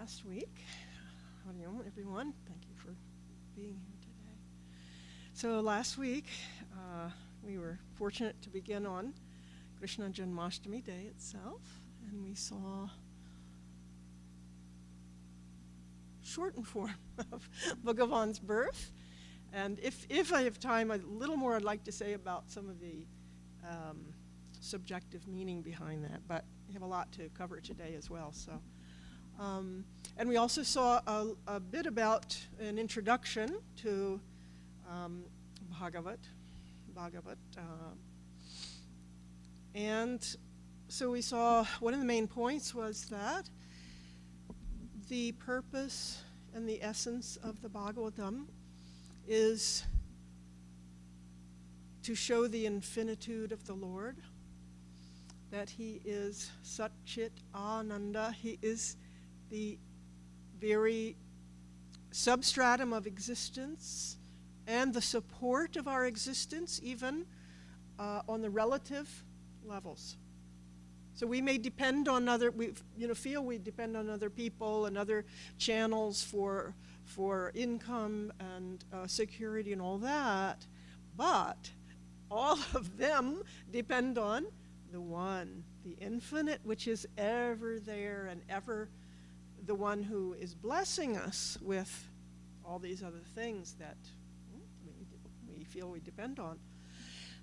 last week. Howdy, everyone. Thank you for being here today. So last week, we were fortunate to begin on Krishna Janmashtami Day itself, and we saw shortened form of Bhagavan's birth. And if I have time, a little more I'd like to say about some of the subjective meaning behind that, but we have a lot to cover today as well. So, and we also saw a bit about an introduction to Bhagavat. And so we saw one of the main points was that the purpose and the essence of the Bhagavatam is to show the infinitude of the Lord, that he is Satchit Ananda, he is the very substratum of existence and the support of our existence, even on the relative levels. So we may depend on feel we depend on other people and other channels for income and security and all that, but all of them depend on the one, the infinite, which is ever there and ever the one who is blessing us with all these other things that we feel we depend on.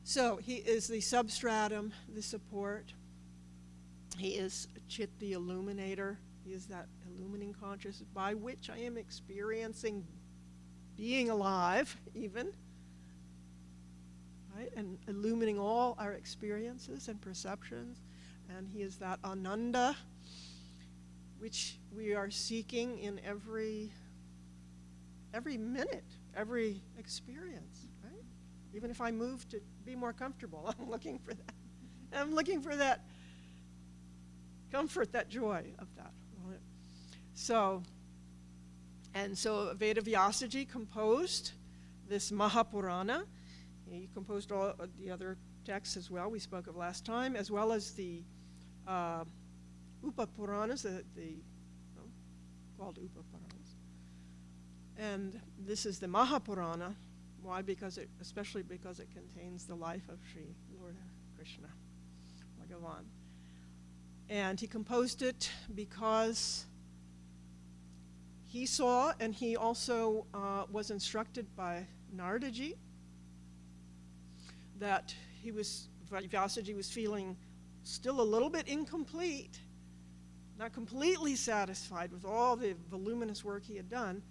So he is the substratum, the support. He is Chit, the illuminator. He is that illumining consciousness by which I am experiencing being alive, even, right? And illumining all our experiences and perceptions. And he is that Ananda, which we are seeking in every minute, every experience, right? Even if I move to be more comfortable, I'm looking for that. I'm looking for that comfort, that joy of that. So Veda Vyasaji composed this Mahapurana. He composed all of the other texts as well, we spoke of last time, as well as the Upapuranas, called Upapuranas. And this is the Mahapurana. Why? Especially because it contains the life of Sri Lord Krishna, Bhagavan. And he composed it because he saw, and he also was instructed by Naradaji, that Vyasaji was feeling still a little bit incomplete, not completely satisfied with all the voluminous work he had done.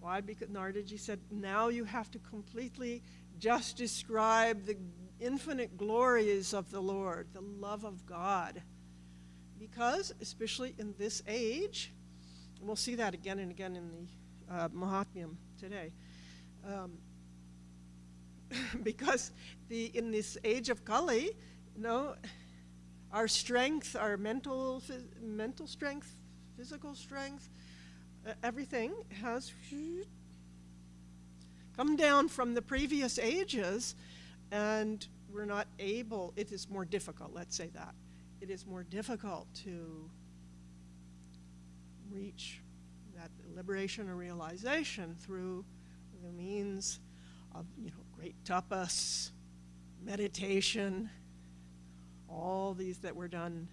Why? Because Naradaji said, now you have to completely just describe the infinite glories of the Lord, the love of God. Because, especially in this age, and we'll see that again and again in the Mahatmyam today, because in this age of Kali, our strength, our mental strength, physical strength, everything has come down from the previous ages, and we're not able, it is more difficult, let's say that. It is more difficult to reach that liberation or realization through the means of, great tapas, meditation, all these that were done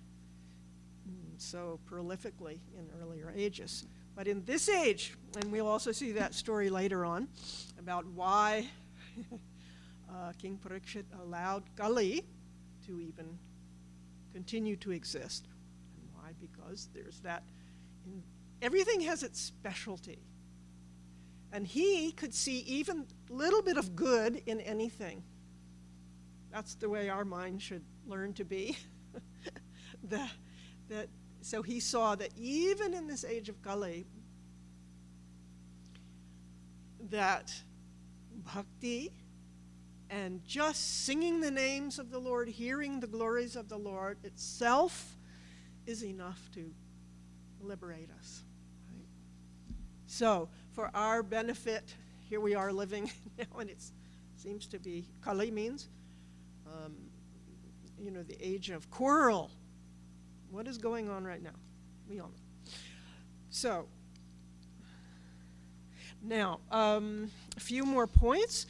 so prolifically in earlier ages. But in this age, and we'll also see that story later on about why King Parikshit allowed Kali to even continue to exist. And why? Because there's that, everything has its specialty. And he could see even a little bit of good in anything. That's the way our mind should learn to be. So he saw that even in this age of Kali, that bhakti and just singing the names of the Lord, hearing the glories of the Lord itself is enough to liberate us. Right? So, for our benefit, here we are living now, and it seems to be, Kali means, the age of quarrel. What is going on right now? We all know. So, Now, a few more points.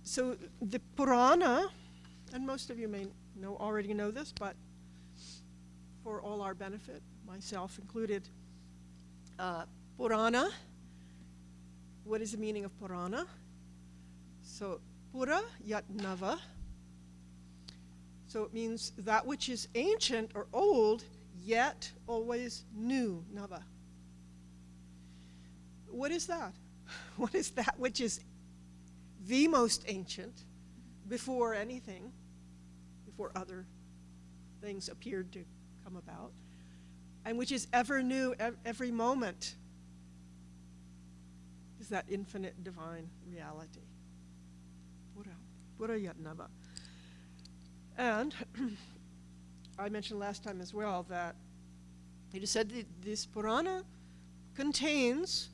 So the Purana, and most of you may already know this, but for all our benefit, myself included, Purana, what is the meaning of Purana? So Pura yat Nava. So it means that which is ancient or old, yet always new, Nava. What is that? What is that which is the most ancient before anything, before other things appeared to come about, and which is ever new every moment, is that infinite divine reality. Pura yat Nava. And I mentioned last time as well that it is said that this Purana contains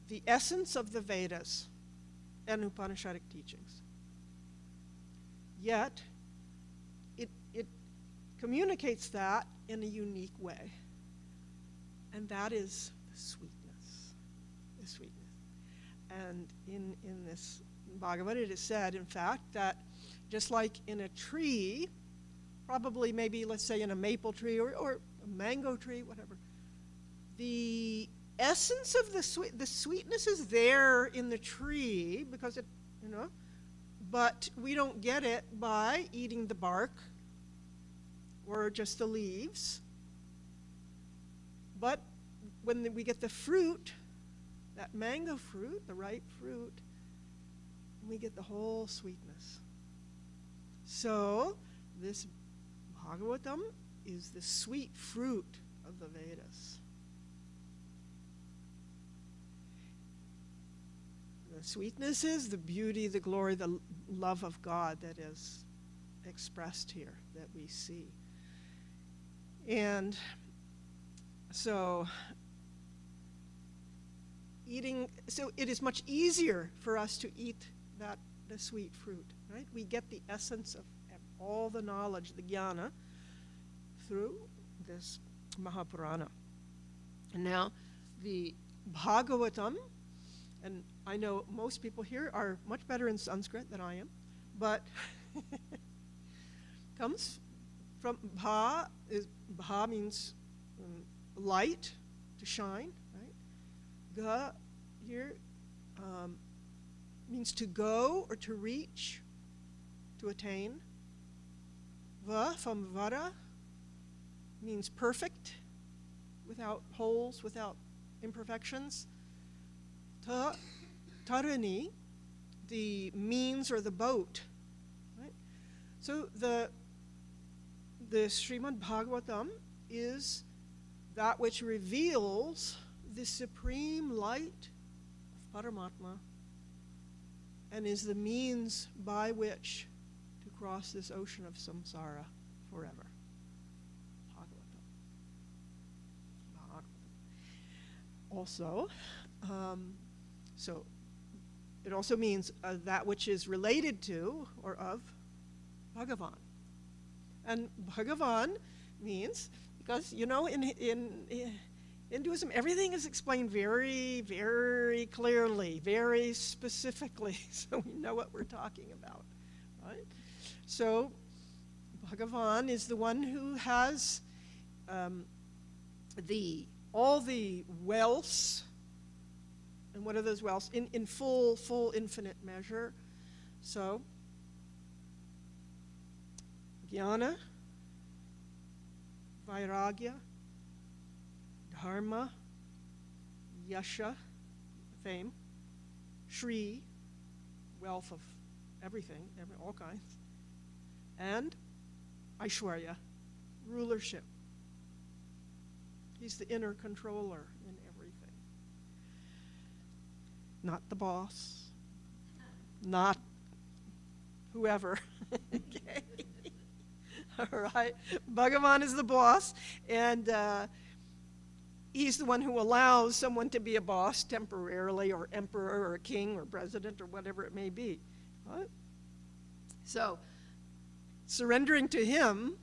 the essence of the Vedas and Upanishadic teachings. Yet, it communicates that in a unique way. And that is the sweetness. The sweetness. And in this Bhagavad, it is said, in fact, that just like in a tree, probably maybe, let's say, in a maple tree or a mango tree, whatever, the essence of the sweetness is there in the tree because it, but we don't get it by eating the bark or just the leaves. But when we get the fruit, that mango fruit, the ripe fruit, we get the whole sweetness. So this Bhagavatam is the sweet fruit of the Vedas. The sweetness is the beauty, the glory, the love of God that is expressed here, that we see. And so it is much easier for us to eat the sweet fruit, right? We get the essence of all the knowledge, the jnana, through this Mahapurana. And now the Bhagavatam, and I know most people here are much better in Sanskrit than I am, but comes from Bha means light, to shine, right? Ga here means to go or to reach, to attain. Va from Vara means perfect, without holes, without imperfections. Tarani, the means or the boat, right? So the Srimad Bhagavatam is that which reveals the supreme light of Paramatma and is the means by which to cross this ocean of samsara forever. Bhagavatam. Also, so it also means that which is related to or of Bhagavan. And Bhagavan means, because, in Hinduism, everything is explained very, very clearly, very specifically, so we know what we're talking about, right? So Bhagavan is the one who has all the wealths. And what are those wealths? In full infinite measure. So, jnana, vairagya, dharma, yasha, fame, shri, wealth of everything, all kinds, and aishwarya, rulership. He's the inner controller in everything. Not the boss, not whoever. Okay. All right. Bhagavan is the boss, and he's the one who allows someone to be a boss temporarily, or emperor, or king, or president, or whatever it may be. Right? So, surrendering to him,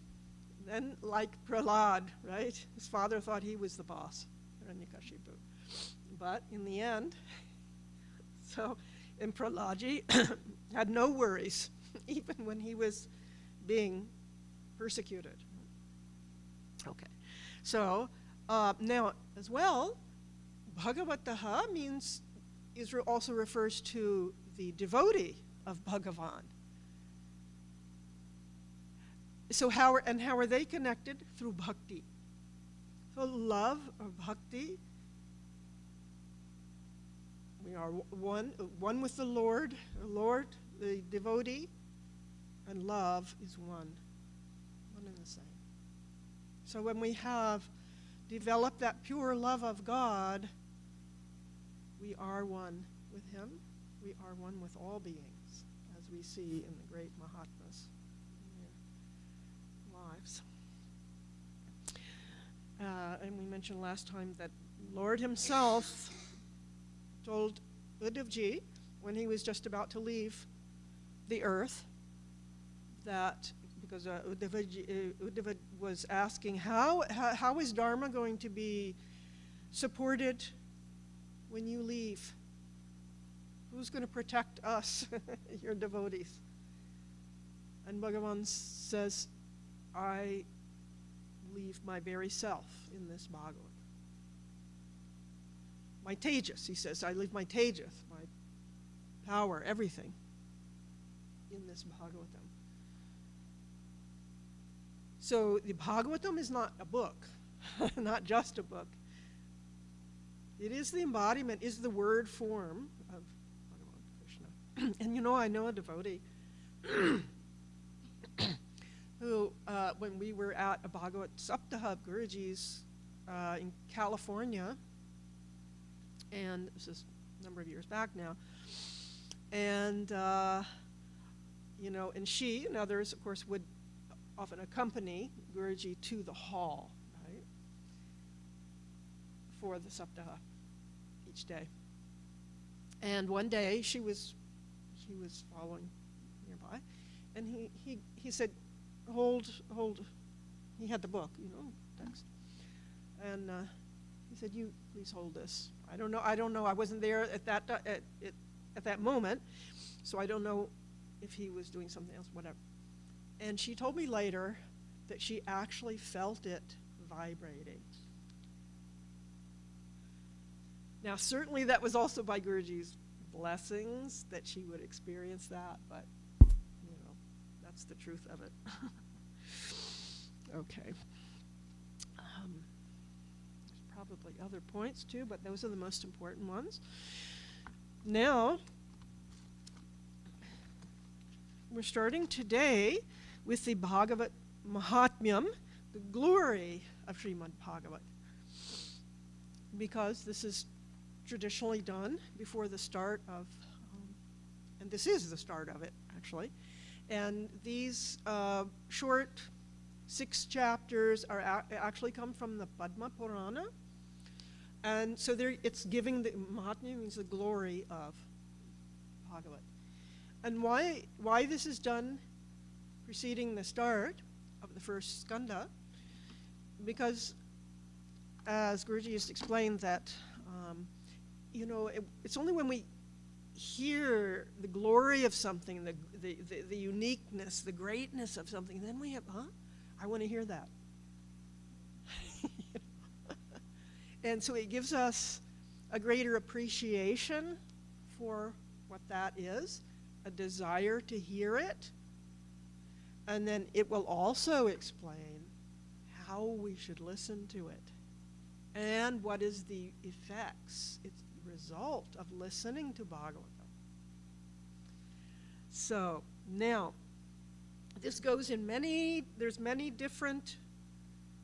then like Prahlad, right? His father thought he was the boss, Hiranyakashipu. But in the end, So, and Prahlad had no worries, even when he was being persecuted. Okay. So, now, as well, Bhagavataha means, also refers to the devotee of Bhagavan. So how are they connected? Through bhakti. So love or bhakti, we are one with the Lord, the devotee, and love is one and the same. So when we have developed that pure love of God, we are one with Him. We are one with all beings, as we see in the great Mahatmas in their lives. And we mentioned last time that Lord Himself told Uddhavji, when he was just about to leave the earth, that because Uddhava was asking, how is Dharma going to be supported when you leave? Who's going to protect us, your devotees? And Bhagavan says, I leave my very self in this Bhagavad. My tejas, he says, I leave my tejas, my power, everything in this Bhagavatam. So the Bhagavatam is not a book, not just a book. It is the embodiment, is the word form of Bhagavan Krishna. And I know a devotee who, when we were at a Bhagavat Saptaha of Guruji's in California, and this is a number of years back now, and and she and others, of course, would often accompany Guruji to the hall, right, for the Saptaha each day. And one day she was following nearby, and he said, hold, he had the book, text, and he said, you please hold this. I don't know, I wasn't there at that moment, so I don't know if he was doing something else, whatever. And she told me later that she actually felt it vibrating. Now, certainly that was also by Guruji's blessings that she would experience that, but, that's the truth of it. Okay. There's probably other points too, but those are the most important ones. Now, we're starting today with the Bhagavat Mahatmyam, the glory of Srimad Bhagavat, because this is traditionally done before the start of, and this is the start of it, actually. And these short 6 chapters actually come from the Padma Purana, and so it's giving the Mahatmya means the glory of Bhagavat. And why this is done preceding the start of the first skanda, because as Guruji has explained that, it's only when we hear the glory of something, the uniqueness, the greatness of something, then we have, I want to hear that. And so it gives us a greater appreciation for what that is, a desire to hear it, and then it will also explain how we should listen to it and what is the effects, it's the result of listening to Bhagavatam. So now, this goes in there's many different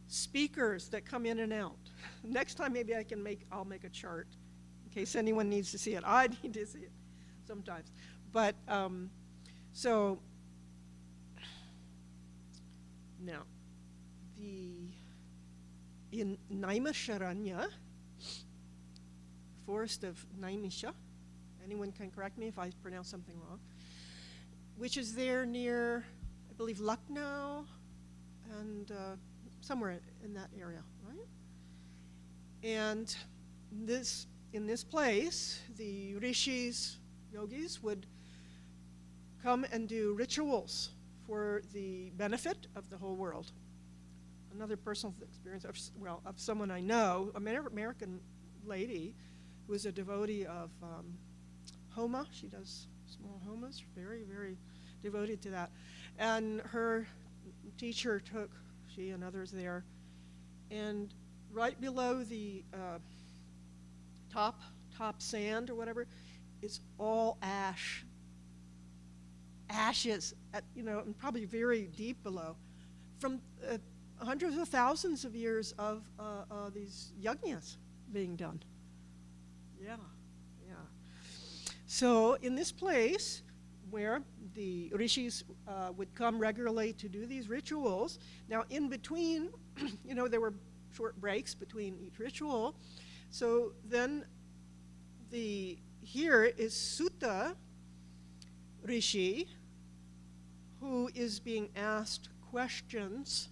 speakers that come in and out. Next time maybe I'll make a chart in case anyone needs to see it. I need to see it sometimes. But, so, now, in Naimisharanya, forest of Naimisha, anyone can correct me if I pronounce something wrong, which is there near, I believe, Lucknow, and somewhere in that area, right? And in this place, the rishis yogis would come and do rituals for the benefit of the whole world. Another personal experience of someone I know, an American lady who is a devotee of Homa. She does small homas, very, very devoted to that. And her teacher took, she and others there, and right below the top sand or whatever, it's all ashes, and probably very deep below, from hundreds of thousands of years of these yajnas being done. Yeah. So in this place where the rishis would come regularly to do these rituals, now in between, there were short breaks between each ritual. So then here is Sutta Rishi, who is being asked questions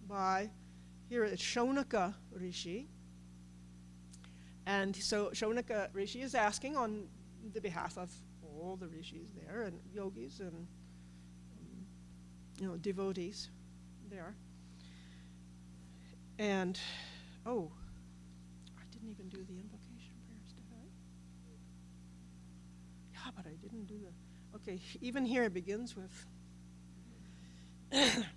by, here is Shaunaka Rishi. And so Shaunaka Rishi is asking on the behalf of all the rishis there, and yogis and devotees there. And, I didn't even do the invocation prayers, did I? Yeah, but I didn't do the, okay, even here it begins with, okay.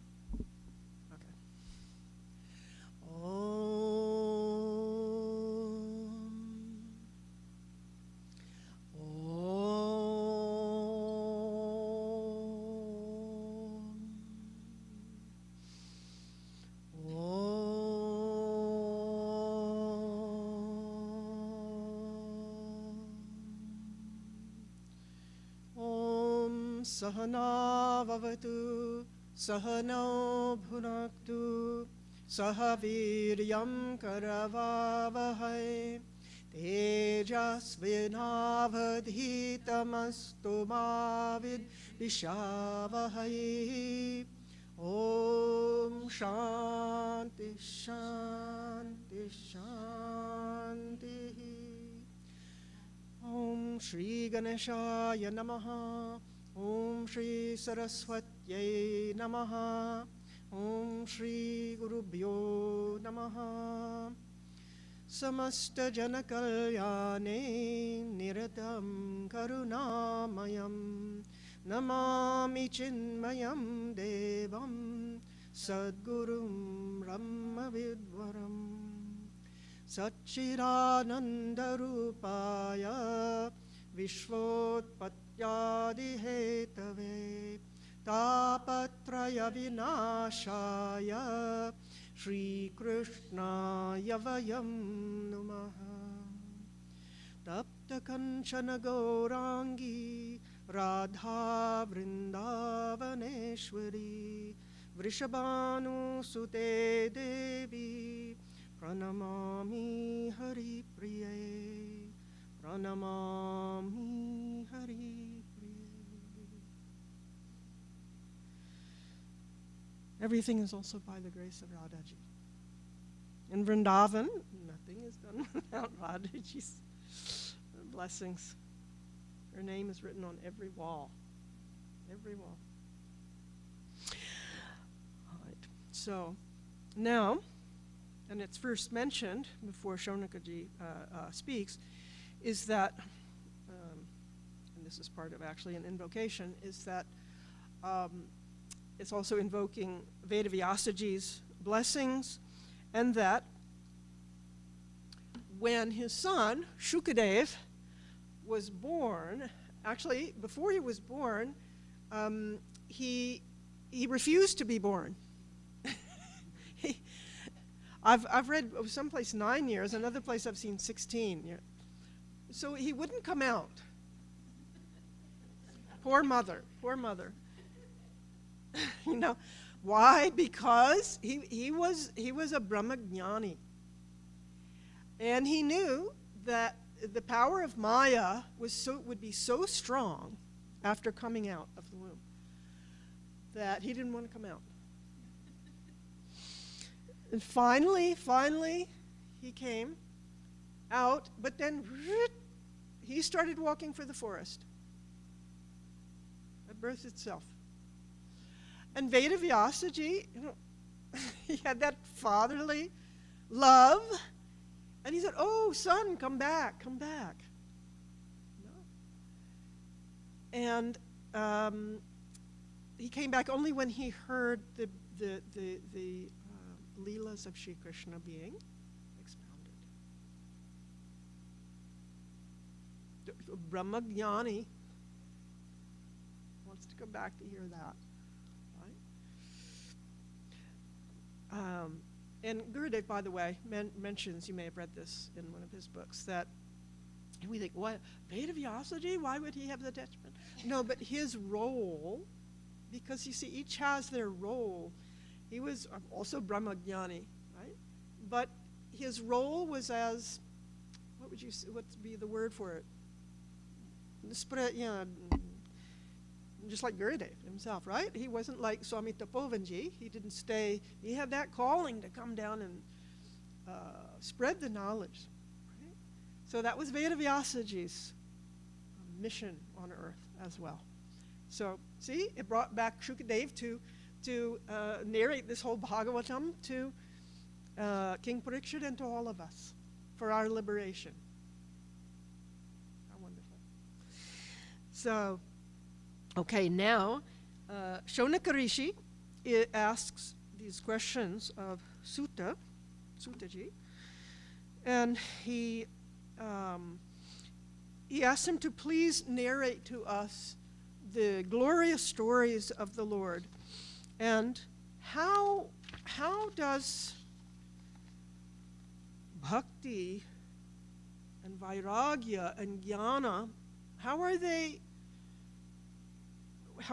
Sahana vavatu, sahano bhunaktu, sahaviryam karavavahai, tejasvinavadhitamastu mavid vishavahai. Om Shanti Shanti Shanti. Om Shri Ganeshaya Namaha. Om Shri Saraswatyai Namaha. Om Shri Gurubhyo Namaha. Samasta Janakalyane Niratam Karunamayam Namami Chinmayam Devam Sadgurum Brahmavidvaram Satchidanandarupaya Vishvotpatyadihetave Tapatraya Vinashaya Shri Krishnaya Vayam Namaha. Tapta Kanchana Gaurangi Radha Vrindavaneshwari Vrishabhanu Sute Devi Pranamami Hari Priye Pranamami Hari Priye. Everything is also by the grace of Radhaji. In Vrindavan, nothing is done without Radhaji's blessings. Her name is written on every wall. Every wall. All right. So now, and it's first mentioned before Shaunakaji speaks, is that, and this is part of actually an invocation, is that it's also invoking Vedavyasaji's blessings, and that when his son, Shukadev, was born, actually, before he was born, he refused to be born. I've read someplace 9 years, another place I've seen 16. So he wouldn't come out. Poor mother. Why? Because he was a Brahmagnani. And he knew that the power of Maya would be so strong after coming out of the womb that he didn't want to come out. And finally, he came out, but then he started walking for the forest. birth itself. And Vedavyasaji, he had that fatherly love, and he said, "Oh, son, come back, come back." And he came back only when he heard the Leelas of Sri Krishna being expounded. Brahmagyani wants to come back to hear that, right? And Gurudev, by the way, mentions, you may have read this in one of his books, that we think, what, Vedavyasaji, why would he have the attachment? No, but his role, because you see, each has their role. He was also Brahmagyani, right? But his role was as, what would be the word for it? Just like Gurudev himself, right? He wasn't like Swami Tapovanji. He didn't stay. He had that calling to come down and spread the knowledge. Right? So that was Vedavyasaji's mission on earth as well. So, see, it brought back Shukadev to narrate this whole Bhagavatam to King Parikshit and to all of us for our liberation. How wonderful. So, okay, now, Shaunaka Rishi asks these questions of Sutaji, and he asks him to please narrate to us the glorious stories of the Lord, and how does bhakti and vairagya and jnana, how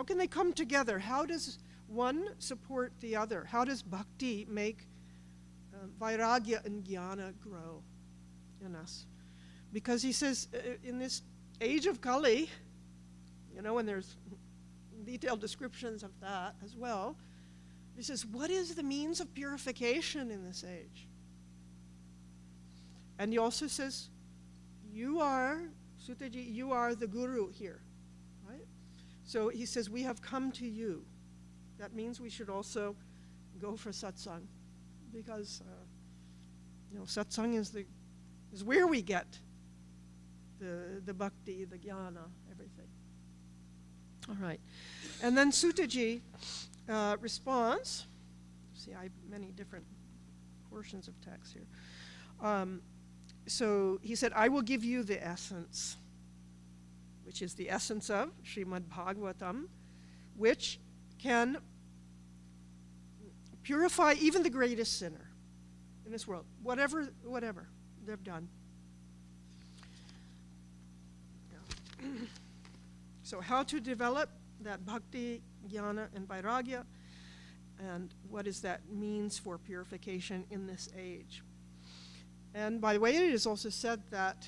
can they come together? How does one support the other? How does bhakti make vairagya and jnana grow in us? Because he says, in this age of Kali, and there's detailed descriptions of that as well, he says, what is the means of purification in this age? And he also says, Sutaji, you are the guru here, right? So he says, we have come to you. That means we should also go for satsang, because satsang is where we get the bhakti, the jnana, everything. All right. And then Sutaji responds. See, I have many different portions of text here. So he said, I will give you the essence, which is the essence of Srimad Bhagavatam, which can purify even the greatest sinner in this world, whatever they've done. Yeah. So how to develop that bhakti, jnana, and vairagya, and what does that means for purification in this age. And by the way, it is also said that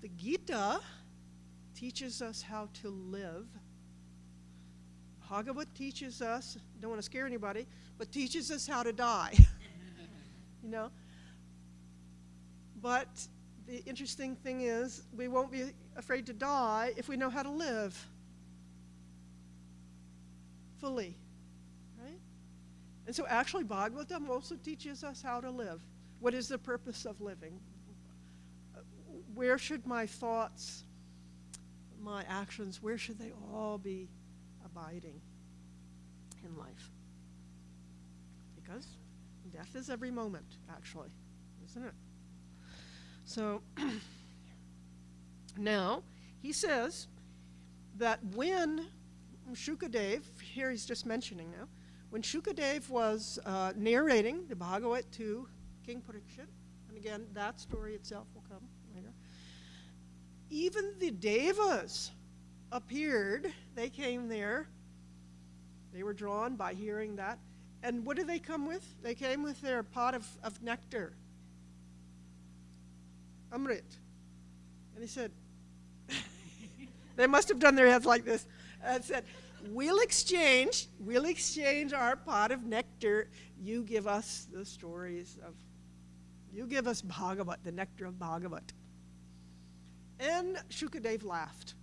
the Gita teaches us how to live. Bhagavat teaches us, don't want to scare anybody, but teaches us how to die. But the interesting thing is, we won't be afraid to die if we know how to live fully, right? And so actually Bhagavatam also teaches us how to live. What is the purpose of living? Where should my thoughts, my actions, where should they all be abiding in life? Because death is every moment, actually, isn't it? So now he says that when Shukadev, here he's just mentioning now, when Shukadev was narrating the Bhagavat to King Parikshit, and again, that story itself will come later, even the Devas appeared. They came there. They were drawn by hearing that. And what did they come with? They came with their pot of nectar. Amrit. And he said, they must have done their heads like this, and said, we'll exchange our pot of nectar. You give us the stories of, you give us Bhagavat, the nectar of Bhagavat. And Shukadev laughed.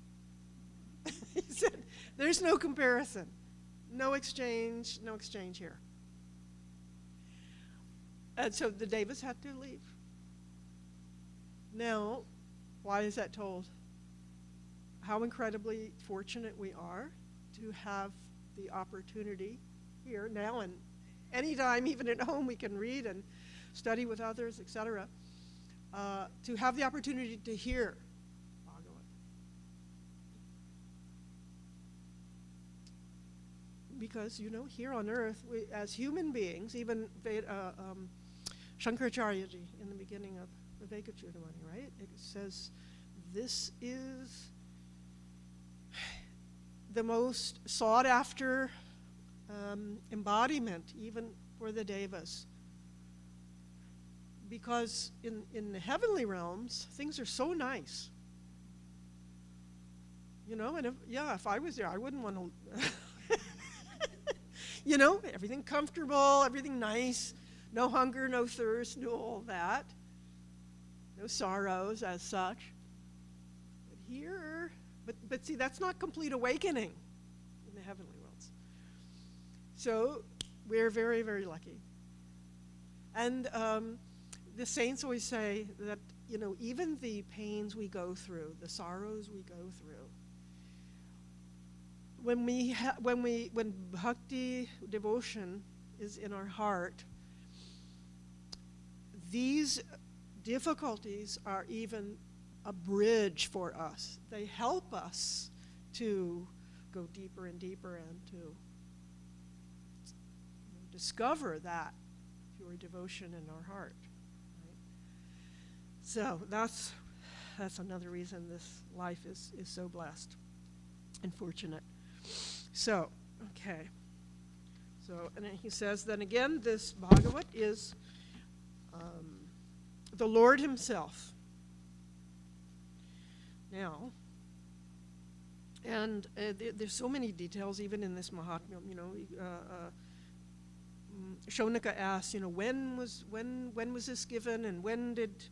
He said, there's no comparison. No exchange here. And so the Devas had to leave. Now, why is that told? How incredibly fortunate we are to have the opportunity here now, and anytime, even at home, we can read and study with others, etc., to have the opportunity to hear Bhagavat. Because, here on earth, we, as human beings, even Shankaracharyaji in the beginning of Viveka Chudamani, right? It says, this is the most sought after embodiment, even for the Devas. Because in the heavenly realms, things are so nice. And if I was there, I wouldn't want to, everything comfortable, everything nice, no hunger, no thirst, no all that. No sorrows as such. But here, but see, that's not complete awakening in the heavenly worlds. So we're very, very lucky. And the saints always say that, even the pains we go through, the sorrows we go through, when bhakti, devotion is in our heart, these difficulties are even a bridge for us. They help us to go deeper and deeper and to discover that pure devotion in our heart. Right? So that's another reason this life is so blessed and fortunate. So, okay. So, and then he says, then again, this Bhagavat is the Lord himself. Now, and there's so many details even in this Mahatmya. Shaunaka asks, when was this given, and when did?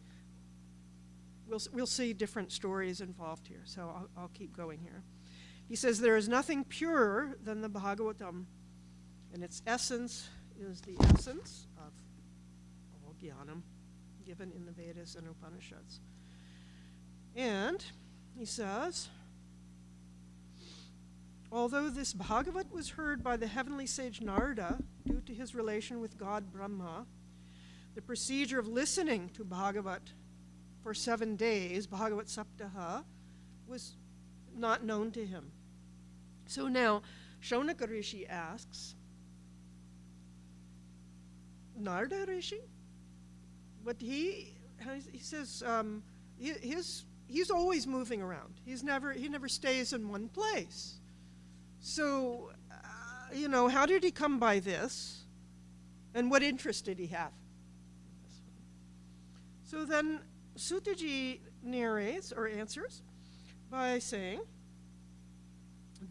We'll see different stories involved here. So I'll keep going here. He says there is nothing purer than the Bhagavatam, and its essence is the essence of all jnanam given in the Vedas and Upanishads. And he says, although this Bhagavat was heard by the heavenly sage Narada due to his relation with God Brahma, the procedure of listening to Bhagavat for 7 days, Bhagavat Saptaha, was not known to him. So now, Shaunaka Rishi asks, Narada Rishi? But he says he's always moving around. He never stays in one place. So, how did he come by this? And what interest did he have? So then Sutaji narrates or answers by saying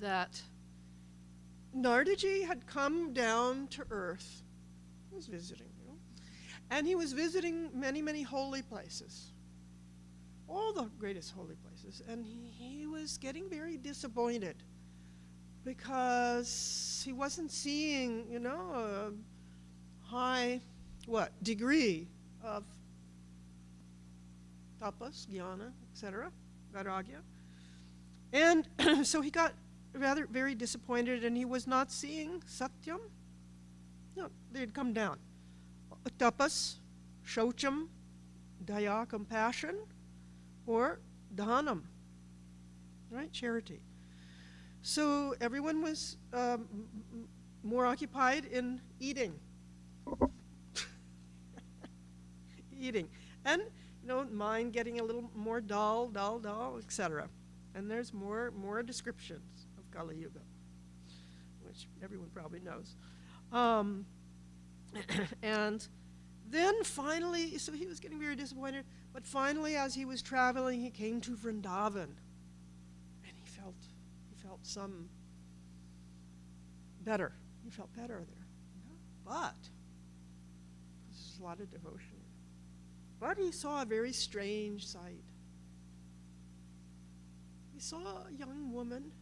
that Naradaji had come down to earth. He was visiting, and he was visiting many, many holy places, all the greatest holy places, and he was getting very disappointed because he wasn't seeing, a high, degree of tapas, jnana, etc., vairagya. And so he got very disappointed, and he was not seeing satyam. No, they had come down. Tapas, shocham, daya, compassion, or dhanam, right, charity. So everyone was more occupied in eating. Eating. And, mind getting a little more dull, etc. And there's more descriptions of Kali Yuga, which everyone probably knows. And then finally, so he was getting very disappointed, but finally as he was traveling, he came to Vrindavan, and he felt some better. He felt better there. But there's a lot of devotion. But he saw a very strange sight. He saw a young woman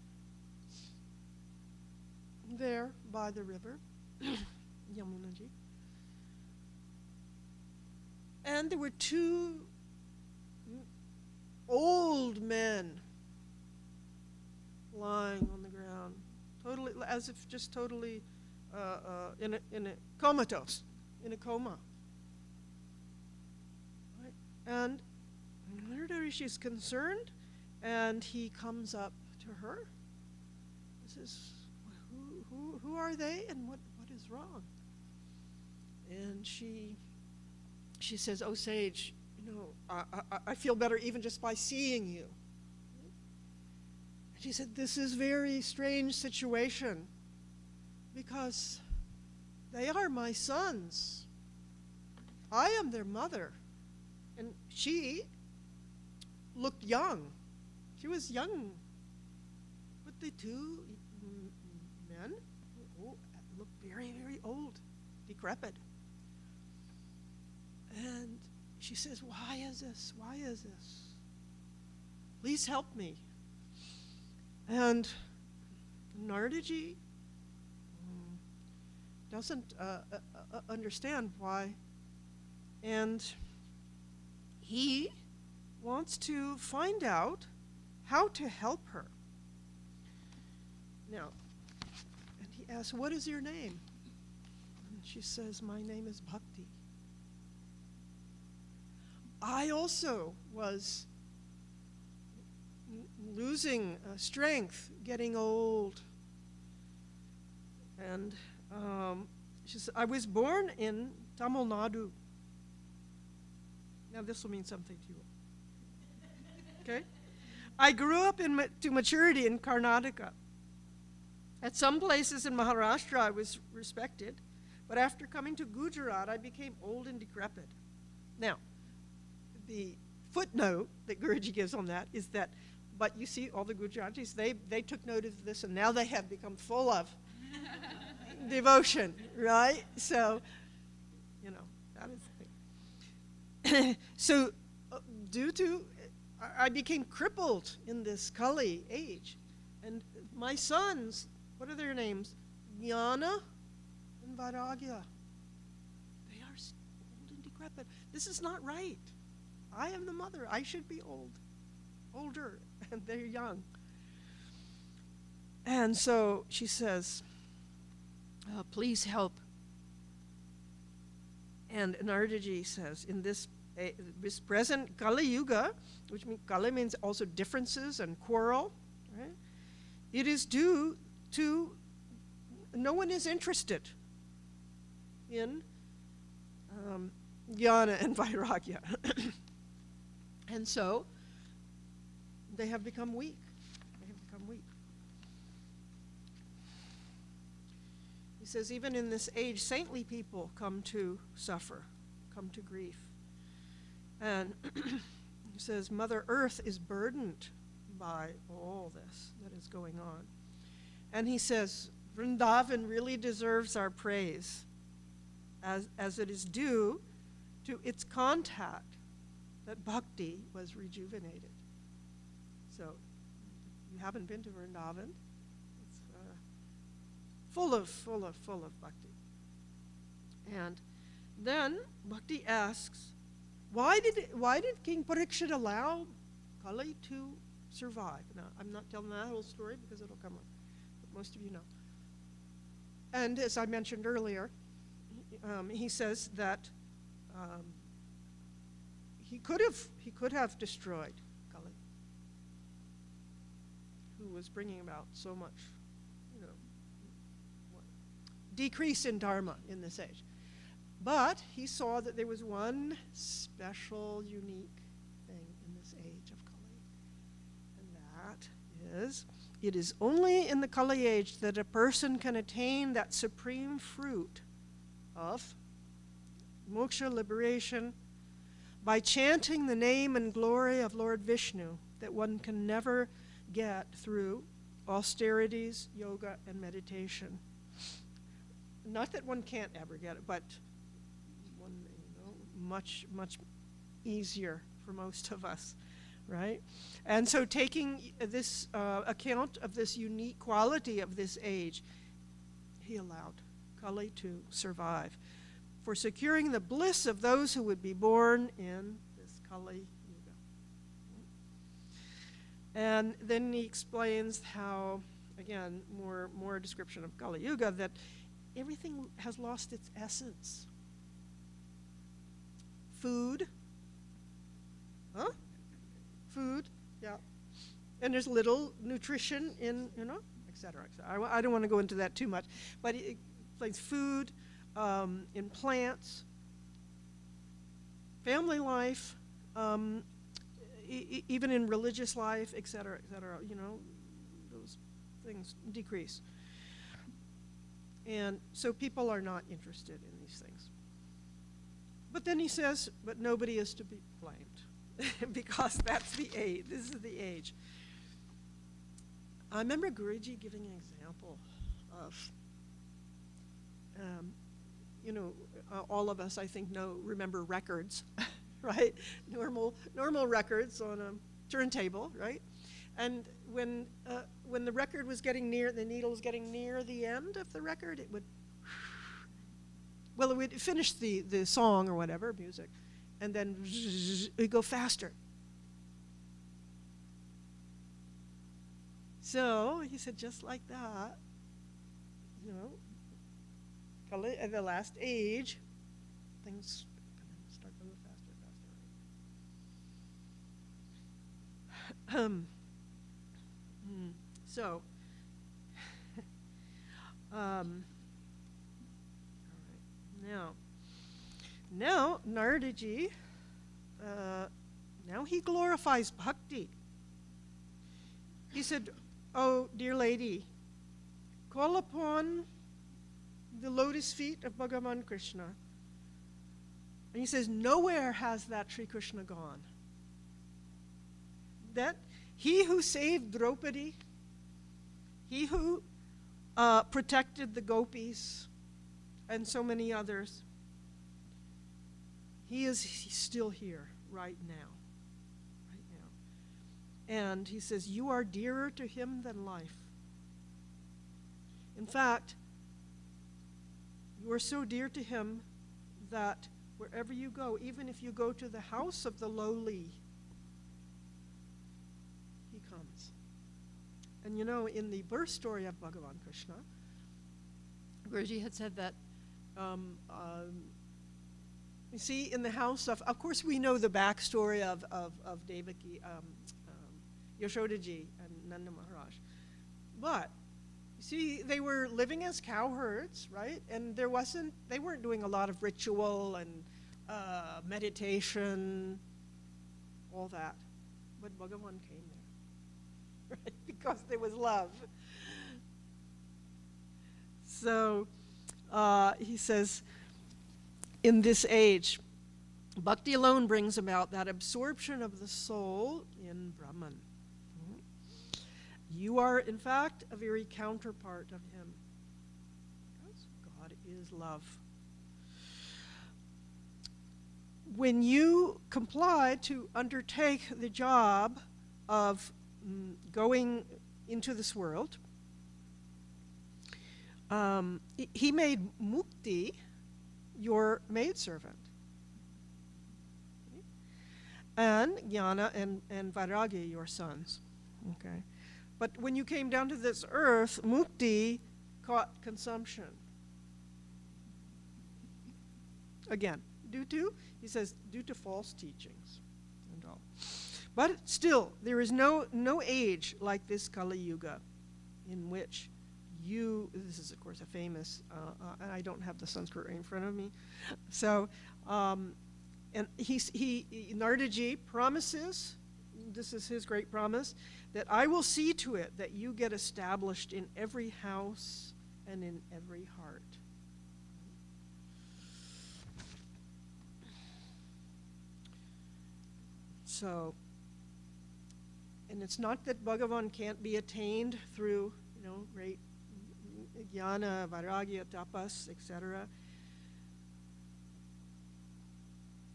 there by the river, Yamunaji. And there were two old men lying on the ground, totally, as if just totally in a comatose, in a coma. Right? And she's concerned, and he comes up to her. He says, who are they, and what is wrong? And she says, "Oh, sage, I feel better even just by seeing you." And she said, "This is a very strange situation, because they are my sons. I am their mother." And she looked young. She was young. But the two men looked very, very old, decrepit. And she says, "Why is this? Why is this? Please help me." And Naradaji doesn't understand why. And he wants to find out how to help her. Now, and he asks, "What is your name?" And she says, "My name is Bhakti. I also was losing strength, getting old. And she said, I was born in Tamil Nadu." Now this will mean something to you. Okay? "I grew up to maturity in Karnataka. At some places in Maharashtra I was respected, but after coming to Gujarat I became old and decrepit." Now, the footnote that Guruji gives on that is that, but you see all the Gujaratis, they took note of this, and now they have become full of devotion, right? So, that is the thing. So, due to, I became crippled in this Kali age, and my sons, what are their names? Jnana and Vairagya. They are old and decrepit. This is not right. I am the mother. I should be older, and they're young. And so she says, "Please help." And Naradaji says, in this present Kali Yuga, which means Kali means also differences and quarrel, right? It is due to no one is interested in jnana and vairagya. And so they have become weak. He says, even in this age, saintly people come to suffer, come to grief. And he says, Mother Earth is burdened by all this that is going on. And he says, Vrindavan really deserves our praise, as it is due to its contact that bhakti was rejuvenated. So, if you haven't been to Vrindavan, it's full of bhakti. And then Bhakti asks, why did King Parikshit allow Kali to survive? Now, I'm not telling that whole story because it'll come up, but most of you know. And as I mentioned earlier, he says that he could have destroyed Kali, who was bringing about so much, decrease in dharma in this age. But he saw that there was one special, unique thing in this age of Kali, and that is, it is only in the Kali age that a person can attain that supreme fruit of moksha, liberation, by chanting the name and glory of Lord Vishnu that one can never get through austerities, yoga, and meditation. Not that one can't ever get it, but one, much, much easier for most of us, right? And so taking this account of this unique quality of this age, he allowed Kali to survive, for securing the bliss of those who would be born in this Kali Yuga. And then he explains how, again, more description of Kali Yuga, that everything has lost its essence. Food, food, yeah. And there's little nutrition in, et cetera, et cetera. I don't want to go into that too much, but it explains food, in plants, family life, even in religious life, et cetera, those things decrease. And so people are not interested in these things. But then he says, but nobody is to be blamed because that's the age. This is the age. I remember Guruji giving an example of, all of us, I think, remember records, right? Normal records on a turntable, right? And when the record was getting near, the needle was getting near the end of the record, it would finish the song or whatever, music, and then it would go faster. So he said, just like that, at the last age, things start to move faster and faster. So, all right. Now Naradaji, now he glorifies bhakti. He said, "Oh, dear lady, call upon the lotus feet of Bhagavan Krishna." And he says, nowhere has that Sri Krishna gone. That he who saved Draupadi, he who protected the gopis, and so many others, he's still here right now. And he says, you are dearer to him than life. In fact, you are so dear to him that wherever you go, even if you go to the house of the lowly, he comes. And in the birth story of Bhagavan Krishna, Guruji had said that, you see, in the house of course we know the backstory of Devaki, Yashodaji and Nanda Maharaj. But, you see, they were living as cowherds, right? And they weren't doing a lot of ritual and meditation, all that. But Bhagavan came there, right? Because there was love. So, he says, in this age, bhakti alone brings about that absorption of the soul in Brahman. You are, in fact, a very counterpart of him, because God is love. When you comply to undertake the job of going into this world, he made Mukti your maidservant, and Jnana and Vairagya your sons. Okay. But when you came down to this earth, Mukti caught consumption. Again, due to false teachings and all. But still, there is no age like this Kali Yuga in which this is of course a famous, I don't have the Sanskrit in front of me. So, and Naradaji promises, this is his great promise, that I will see to it that you get established in every house and in every heart. So, and it's not that Bhagavan can't be attained through, great jnana, vairagya, tapas, etc.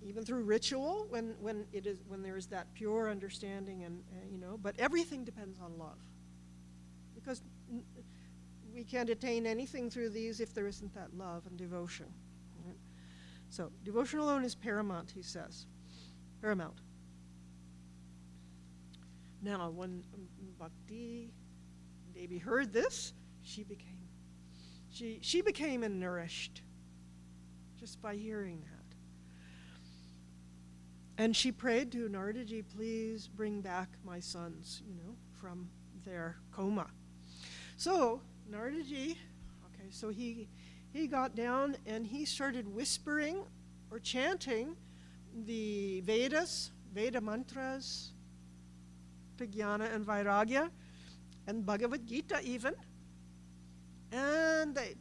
Even through ritual, when there is that pure understanding, and but everything depends on love, because we can't attain anything through these if there isn't that love and devotion. Right? So devotion alone is paramount, he says. Paramount. Now, when Bhakti Devi heard this, she became nourished just by hearing that. And she prayed to Naradaji, please bring back my sons, from their coma. So Naradaji, so he got down and he started whispering or chanting the Vedas, Veda mantras, Jnana and Vairagya, and Bhagavad Gita even. And they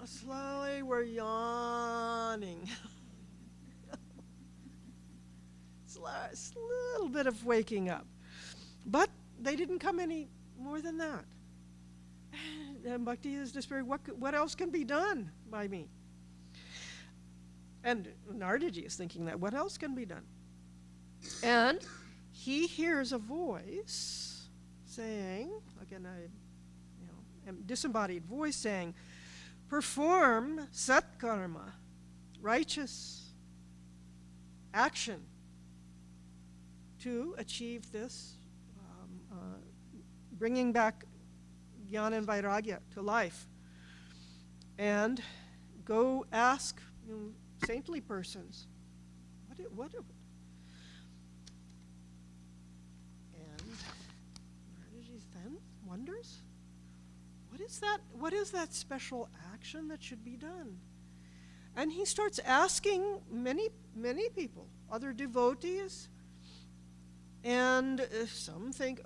slowly were yawning. A little bit of waking up. But they didn't come any more than that. And Bhakti is despairing, what else can be done by me? And Naradaji is thinking that, what else can be done? And he hears a voice saying, again, a disembodied voice saying, perform satkarma, righteous action, to achieve this, bringing back Jnana and Vairagya to life. And go ask saintly persons, what and Naradaji then wonders, what is that special action that should be done? And he starts asking many people, other devotees, and some think,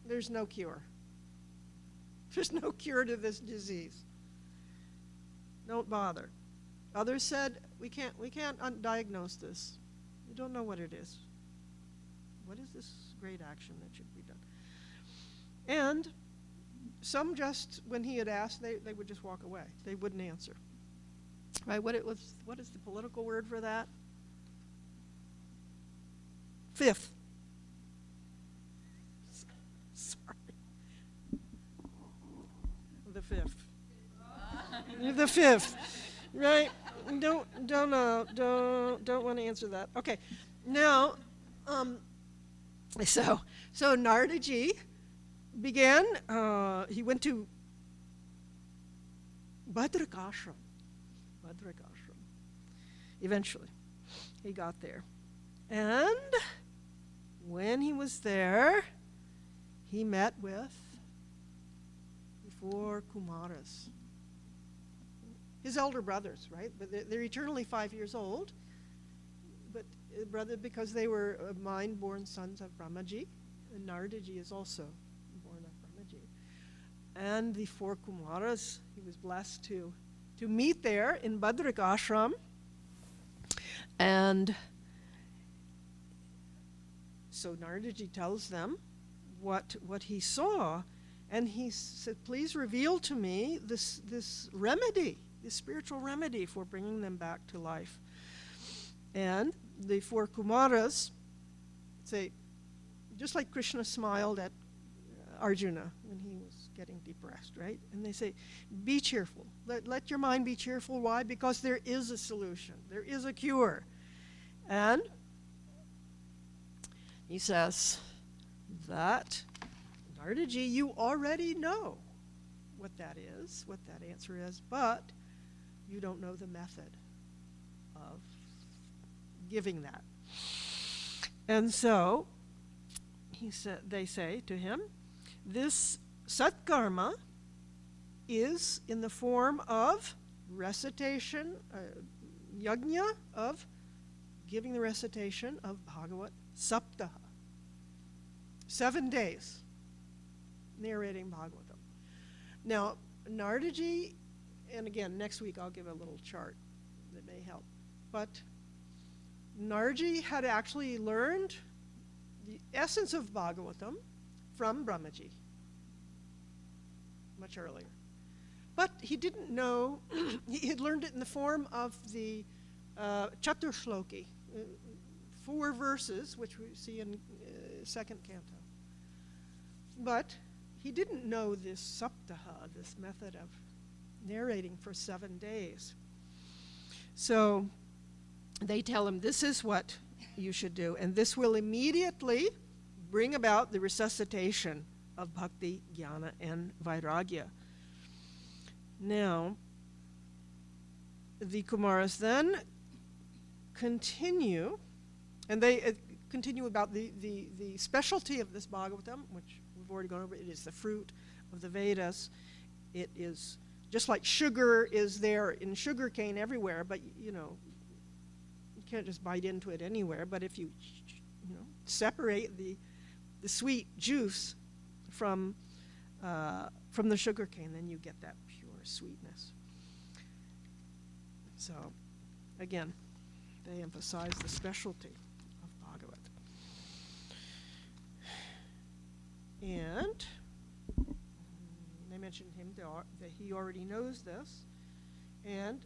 there's no cure. There's no cure to this disease. Don't bother. Others said, we can't undiagnose this. We don't know what it is. What is this great action that should be done? And some just, when he had asked, they would just walk away. They wouldn't answer. Right? What is the political word for that? Fifth. Sorry. The fifth. The fifth. Right? Don't want to answer that. Okay. Now, so Naradaji began. He went to Bhadrakashram. Eventually, he got there, and when he was there, he met with the 4 Kumaras, his elder brothers, right? But they're eternally 5 years old. But because they were mind-born sons of Brahmaji, and Naradaji is also born of Brahmaji. And the 4 Kumaras, he was blessed to meet there in Badrik Ashram. And so Naradaji tells them what he saw, and he said, please reveal to me this remedy, this spiritual remedy for bringing them back to life. And the 4 Kumaras say, just like Krishna smiled at Arjuna when he was getting depressed, right? And they say, be cheerful. Let your mind be cheerful. Why? Because there is a solution. There is a cure. And he says that, Naradaji, you already know what that is, what that answer is, but you don't know the method of giving that. And so they say to him, this satkarma is in the form of recitation, yajna, of giving the recitation of Bhagavat Saptaha. 7 days narrating Bhagavatam. Now, Naradaji, and again, next week I'll give a little chart that may help, but Naradaji had actually learned the essence of Bhagavatam from Brahmaji much earlier. But he didn't know, he had learned it in the form of the Chaturshloki, 4 verses, which we see in 2nd canto. But he didn't know this saptaha, this method of narrating for 7 days. So they tell him, this is what you should do, and this will immediately bring about the resuscitation of bhakti, jnana, and vairagya. Now, the Kumaras then continue, and they continue about the specialty of this Bhagavatam, which we've already gone over. It is the fruit of the Vedas. It is just like sugar is there in sugar cane everywhere, but you can't just bite into it anywhere. But if you separate the sweet juice from the sugar cane, then you get that pure sweetness. So, again, they emphasize the specialty of Bhagavat. And they mentioned him that he already knows this. And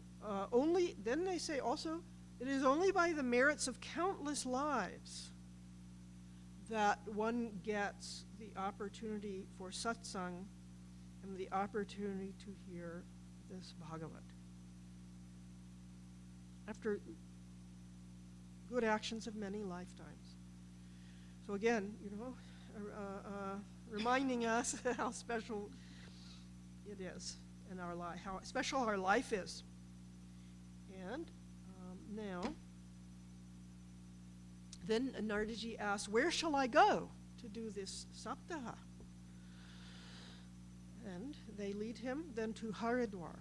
then they say also, it is only by the merits of countless lives that one gets the opportunity for satsang and the opportunity to hear this Bhagavat. After good actions of many lifetimes. So again, reminding us how special it is in our life, how special our life is. And now, then Naradaji asks, where shall I go to do this saptaha? And they lead him then to Haridwar.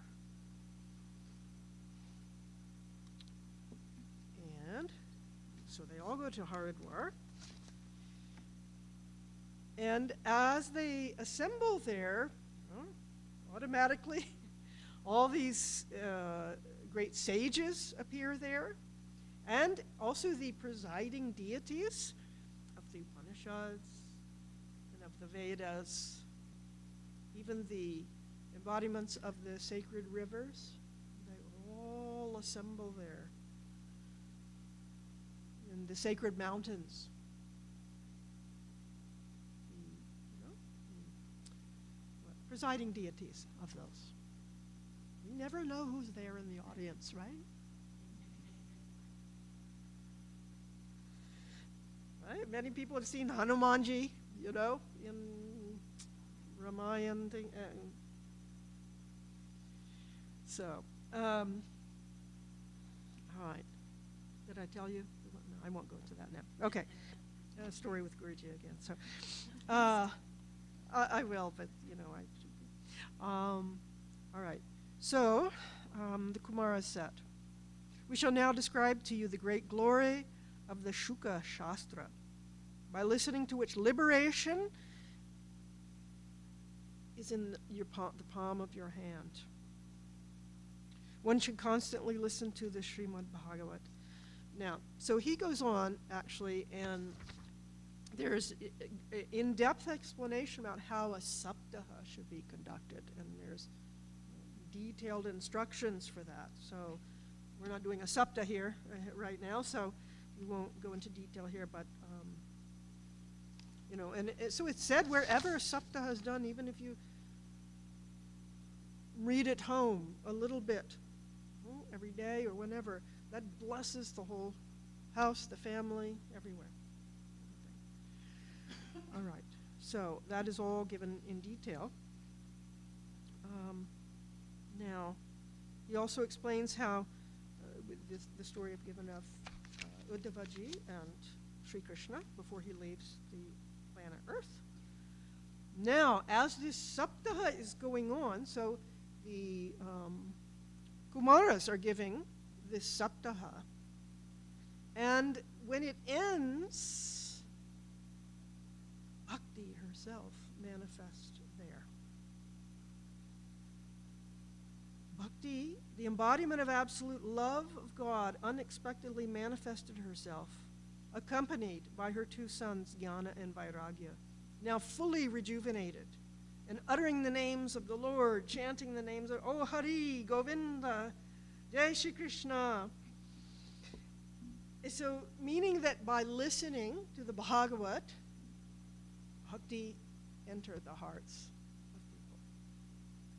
And so they all go to Haridwar. And as they assemble there, automatically, all these great sages appear there, and also the presiding deities of the Upanishads and of the Vedas, even the embodiments of the sacred rivers. They all assemble there in the sacred mountains. Presiding deities of those. You never know who's there in the audience, right? Right? Many people have seen Hanumanji, in Ramayana thing. So, all right. Did I tell you? No, I won't go into that now. Okay. A story with Guruji again. So, I will, but I should be. All right. So, the Kumara said, we shall now describe to you the great glory of the Shuka Shastra, by listening to which liberation is in the palm of your hand. One should constantly listen to the Srimad Bhagavat. Now, so he goes on, actually, and there's in-depth explanation about how a saptaha should be conducted, and there's detailed instructions for that. So we're not doing a saptaha here right now, so we won't go into detail here, but so it's said wherever saptaha is done, even if you read at home a little bit, every day or whenever, that blesses the whole house, the family, everywhere. All right, so that is all given in detail. Now, he also explains how, the story of given of Uddhavaji and Sri Krishna before he leaves the planet Earth. Now, as this saptaha is going on, so the Kumaras are giving this saptaha, and when it ends, Bhakti herself manifests there. Bhakti, the embodiment of absolute love of God, unexpectedly manifested herself, accompanied by her two sons, Jnana and Vairagya, now fully rejuvenated, and uttering the names of the Lord, chanting the names of, Oh Hari, Govinda, Jai Shri Krishna. So, meaning that by listening to the Bhagavat, Bhakti enter the hearts of people.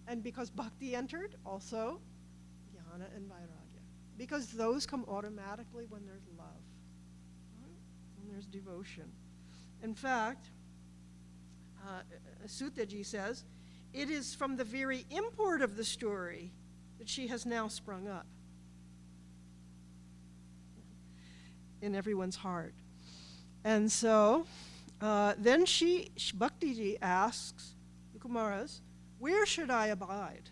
And because bhakti entered, also jnana and vairagya. Because those come automatically when there's love, right? When there's devotion. In fact, Sutaji says, it is from the very import of the story that she has now sprung up in everyone's heart. And so then Bhaktiji asks the Kumaras, where should I abide?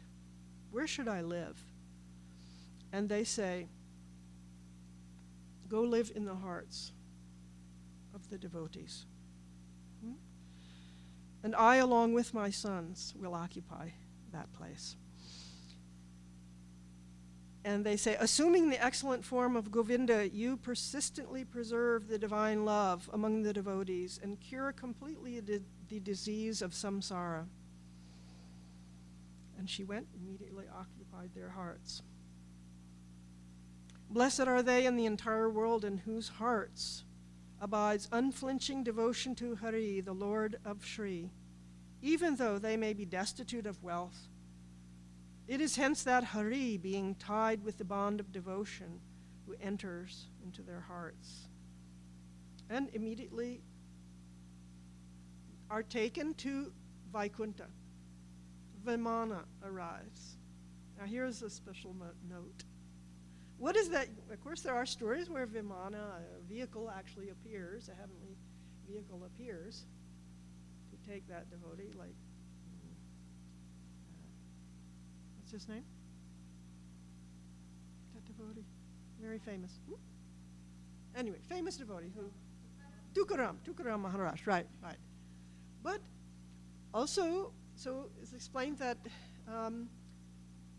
Where should I live? And they say, go live in the hearts of the devotees. And I, along with my sons, will occupy that place. And they say, assuming the excellent form of Govinda, you persistently preserve the divine love among the devotees and cure completely the disease of samsara. And she went, immediately occupied their hearts. Blessed are they in the entire world in whose hearts abides unflinching devotion to Hari, the Lord of Shri, even though they may be destitute of wealth. It is hence that Hari, being tied with the bond of devotion, who enters into their hearts, and immediately are taken to Vaikuntha. Vimana arrives. Now here's a special note. What is that? Of course, there are stories where Vimana, a vehicle, actually appears, a heavenly vehicle appears to take that devotee, like, what's his name? That devotee, very famous. Anyway, famous devotee who, Tukaram Maharaj, right. But also, so it's explained that,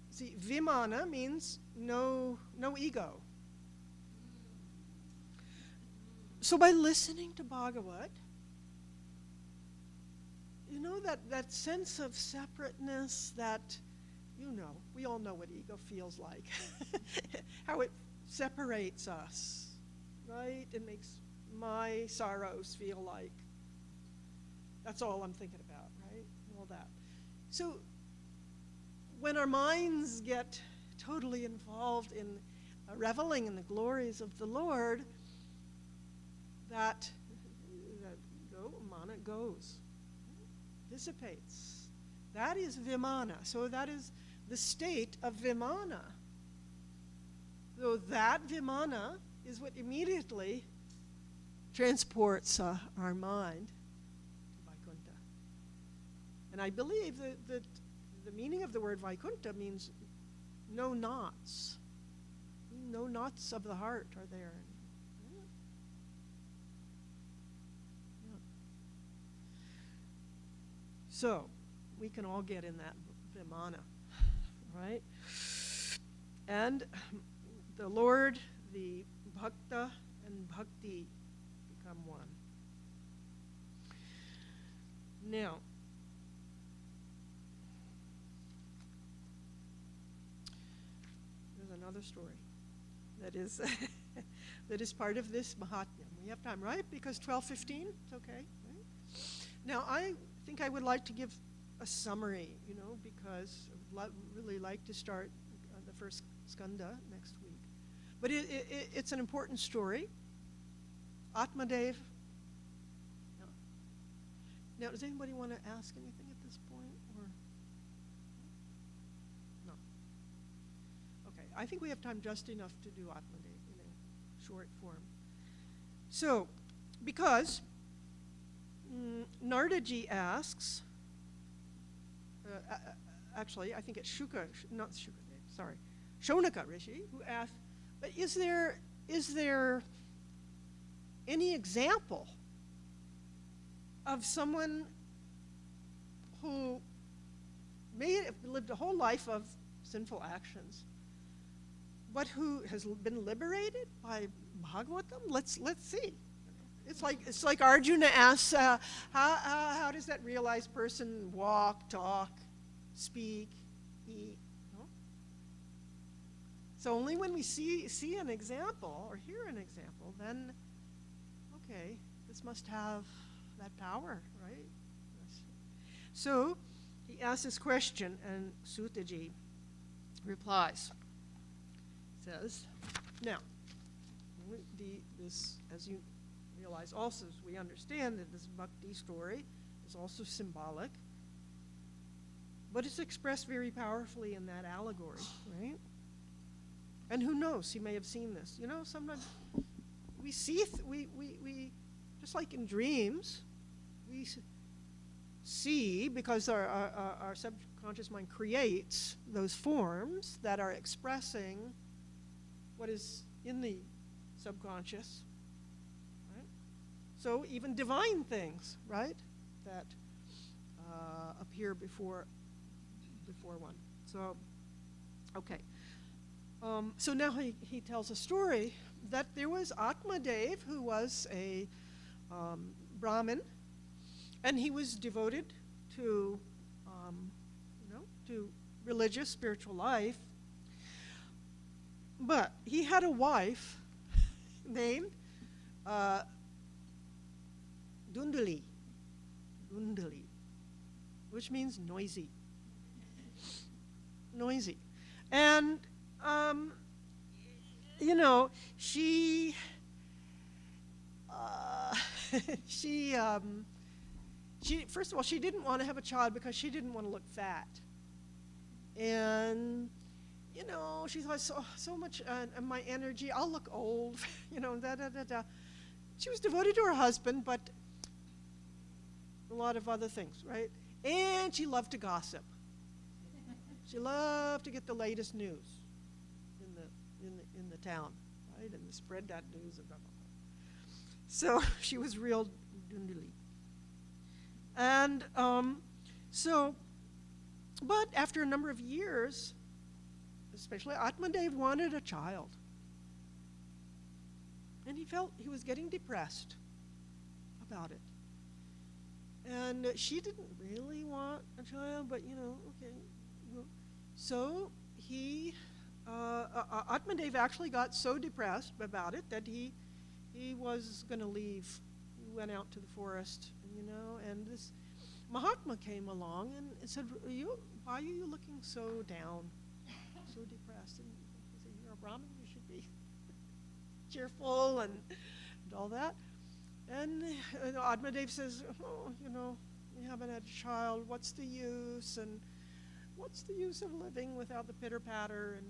see, Vimana means no ego. So by listening to Bhagavat, you know, that sense of separateness that, we all know what ego feels like. How it separates us, right? It makes my sorrows feel like that's all I'm thinking about, right? All that. So when our minds get totally involved in reveling in the glories of the Lord, that mana goes, dissipates. That is Vimana. So that is the state of Vimana. So that Vimana is what immediately transports our mind to Vaikuntha. And I believe that the meaning of the word Vaikuntha means no knots. No knots of the heart are there. Yeah. So, we can all get in that Vimana, right? And the Lord, the Bhakta, and Bhakti become one. Now, there's another story that is that is part of this Mahatmya. We have time, right? Because 12:15, it's okay, right? Now, I think I would like to give a summary, because I'd really like to start the first skanda next week. But it's an important story. Atmadev. Now, does anybody want to ask anything at this point? Or no? Okay, I think we have time just enough to do Atmadev in a short form. So, because Nardaji asks, actually, I think it's Shonaka Rishi, who asked, but is there any example of someone who may have lived a whole life of sinful actions, but who has been liberated by Bhagavatam? Let's see. It's like Arjuna asks, how does that realized person walk, talk, speak, eat? No? So only when we see an example or hear an example, then, okay, this must have that power, right? So he asks this question, and Sutaji replies. Says, now, this, as you realize also, as we understand that this bhakti story is also symbolic, but it's expressed very powerfully in that allegory, right? And who knows, he may have seen this. You know, sometimes we see, we just like in dreams, we see, because our subconscious mind creates those forms that are expressing what is in the subconscious, right? So even divine things, right, that appear before one. So, okay. So now he tells a story that there was Atmadev, who was a Brahmin, and he was devoted to, to religious, spiritual life. But he had a wife named Dundali, which means noisy. Noisy. And, she first of all, she didn't want to have a child because she didn't want to look fat. And, she thought, so much of my energy, I'll look old, She was devoted to her husband, but a lot of other things, right? And she loved to gossip. She loved to get the latest news in the town, right? And spread that news about. So she was real dundali. And but after a number of years, especially Atmadev wanted a child. And he felt he was getting depressed about it. And she didn't really want a child, but okay. So he, Atmadev actually got so depressed about it that he was going to leave. He went out to the forest, and this Mahatma came along and said, why are you looking so down, so depressed? And he said, you're a Brahmin, you should be cheerful and all that. And Atmadev says, we haven't had a child, what's the use? And what's the use of living without the pitter-patter and,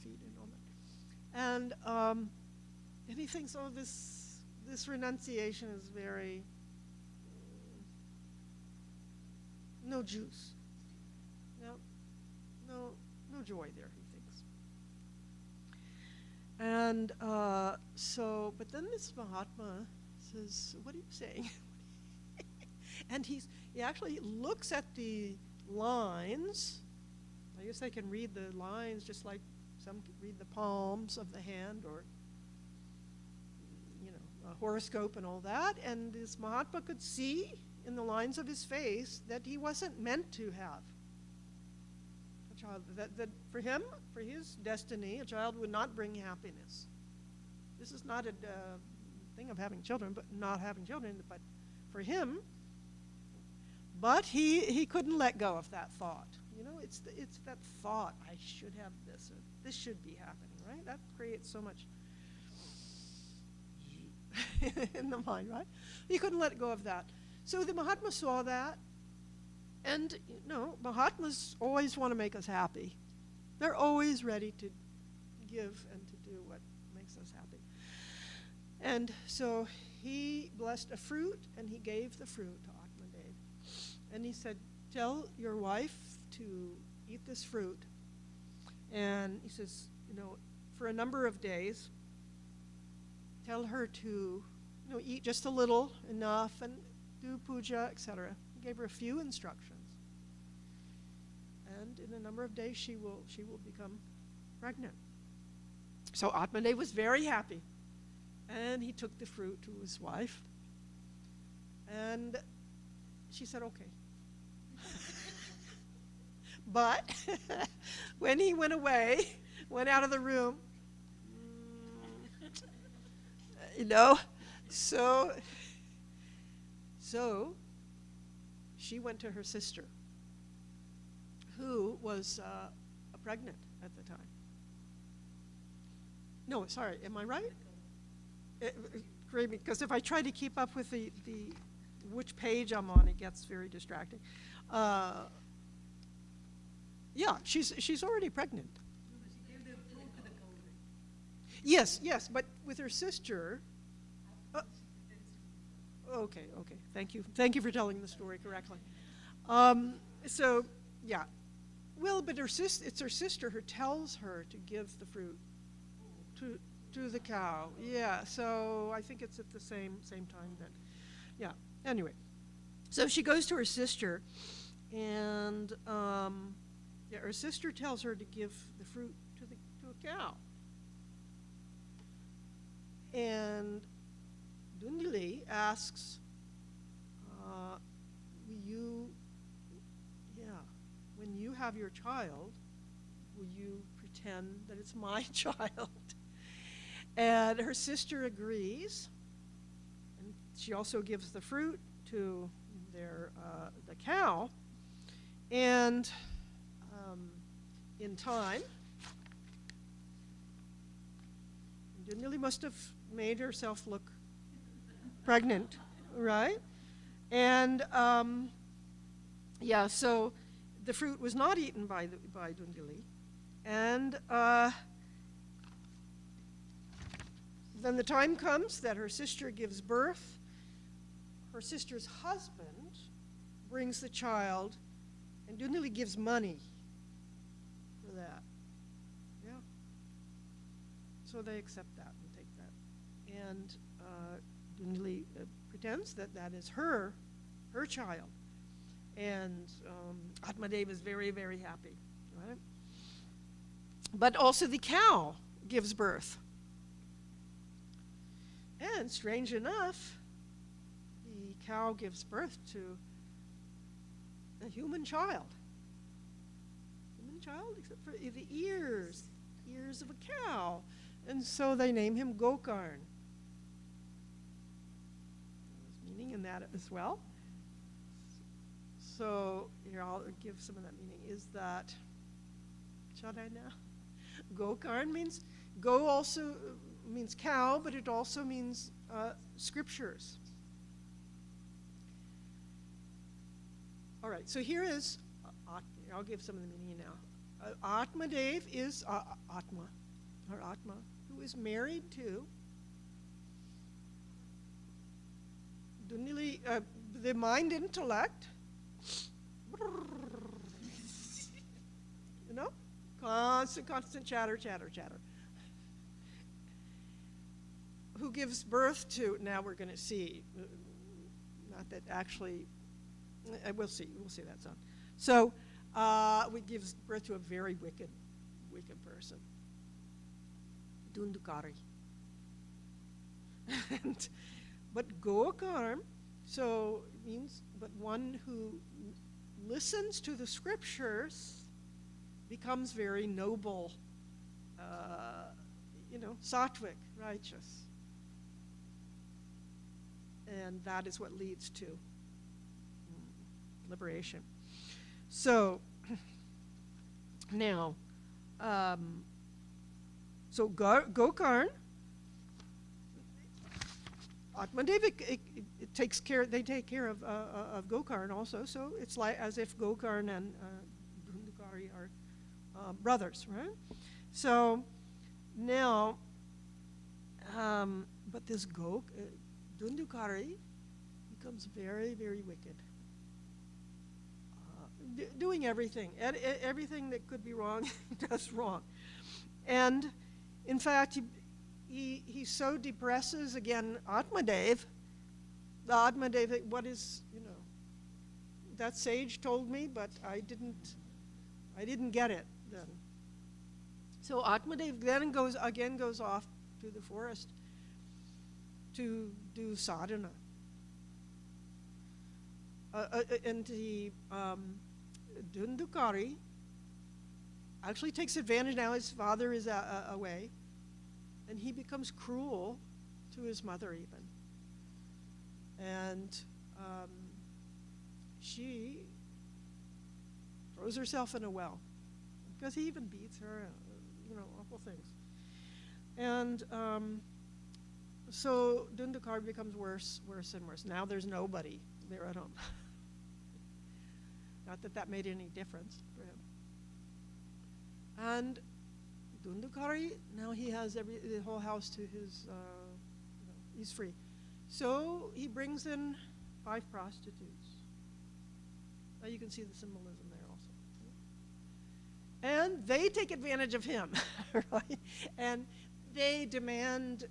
feet and all that? And he thinks, this renunciation is very, no juice. No joy there, he thinks. And but then this Mahatma says, what are you saying? And he actually looks at the lines. I guess they can read the lines just like some can read the palms of the hand, or a horoscope and all that. And this Mahatma could see in the lines of his face that he wasn't meant to have a child. That for him, for his destiny, a child would not bring happiness. This is not a thing of having children, but not having children, but for him. But he couldn't let go of that thought. It's that thought, I should have this, or this should be happening, right? That creates so much in the mind, right? He couldn't let go of that. So the Mahatma saw that, and Mahatmas always want to make us happy. They're always ready to give and to do what makes us happy. And so he blessed a fruit, and he gave the fruit to Atmadev. And he said, tell your wife to eat this fruit. And he says, for a number of days, tell her to, eat just a little, enough, and do puja, etc. He gave her a few instructions. And in a number of days, she will become pregnant. So Atmadev was very happy. And he took the fruit to his wife. And she said, okay. But when he went out of the room, so she went to her sister, who was pregnant at the time. No, sorry, am I right? Great, because if I try to keep up with the which page I'm on, it gets very distracting. Yeah, she's already pregnant. Yes, but with her sister. Okay. Thank you for telling the story correctly. So yeah, well, but it's her sister who tells her to give the fruit to the cow. Yeah, so I think it's at the same time then. Yeah. Anyway, so she goes to her sister, and her sister tells her to give the fruit to a cow. And Dundili asks, when you have your child, will you pretend that it's my child? And her sister agrees, and she also gives the fruit to the cow. And in time, Dundili must have made herself look pregnant, right? And so the fruit was not eaten by Dundili, and then the time comes that her sister gives birth. Her sister's husband brings the child, and Dundili gives money for that. Yeah. So they accept that and take that, and Dundili pretends that is her child, and Atmadev is very, very happy, right? But also the cow gives birth. And strange enough, the cow gives birth to a human child. Human child, except for the ears of a cow. And so they name him Gokarn. There's meaning in that as well. So here, I'll give some of that meaning. Is that, shall I now? Gokarn means, go also means cow, but it also means scriptures. All right, so here is, I'll give some of the meaning now. Atmadev is Atma, who is married to Dundili, the mind intellect, you know, constant chatter. Who gives birth to, now we're going to see, not that actually, we'll see that soon. So, we gives birth to a very wicked person, Dundukari. But Gokarm, so it means, but one who listens to the scriptures becomes very noble, sattvic, righteous. And that is what leads to liberation. So now, so Gokarn, Atmadev, they take care of Gokarn also. So it's like as if Gokarn and Dundukari are brothers, right? So now, but this Dundukari becomes very, very wicked, doing everything that could be wrong, he does wrong. And in fact, he so depresses, again, Atmadev, what is, that sage told me, but I didn't get it then. So Atmadev then goes off to the forest to do sadhana. And the Dundukari actually takes advantage now his father is away, and he becomes cruel to his mother even. And she throws herself in a well, because he even beats her, awful things. And so Dhundhukar becomes worse and worse. Now there's nobody there at home. Not that that made any difference for him. And Dhundhukari, now he has the whole house to his, he's free. So he brings in 5 prostitutes. Now you can see the symbolism there also. And they take advantage of him, right? And they demand,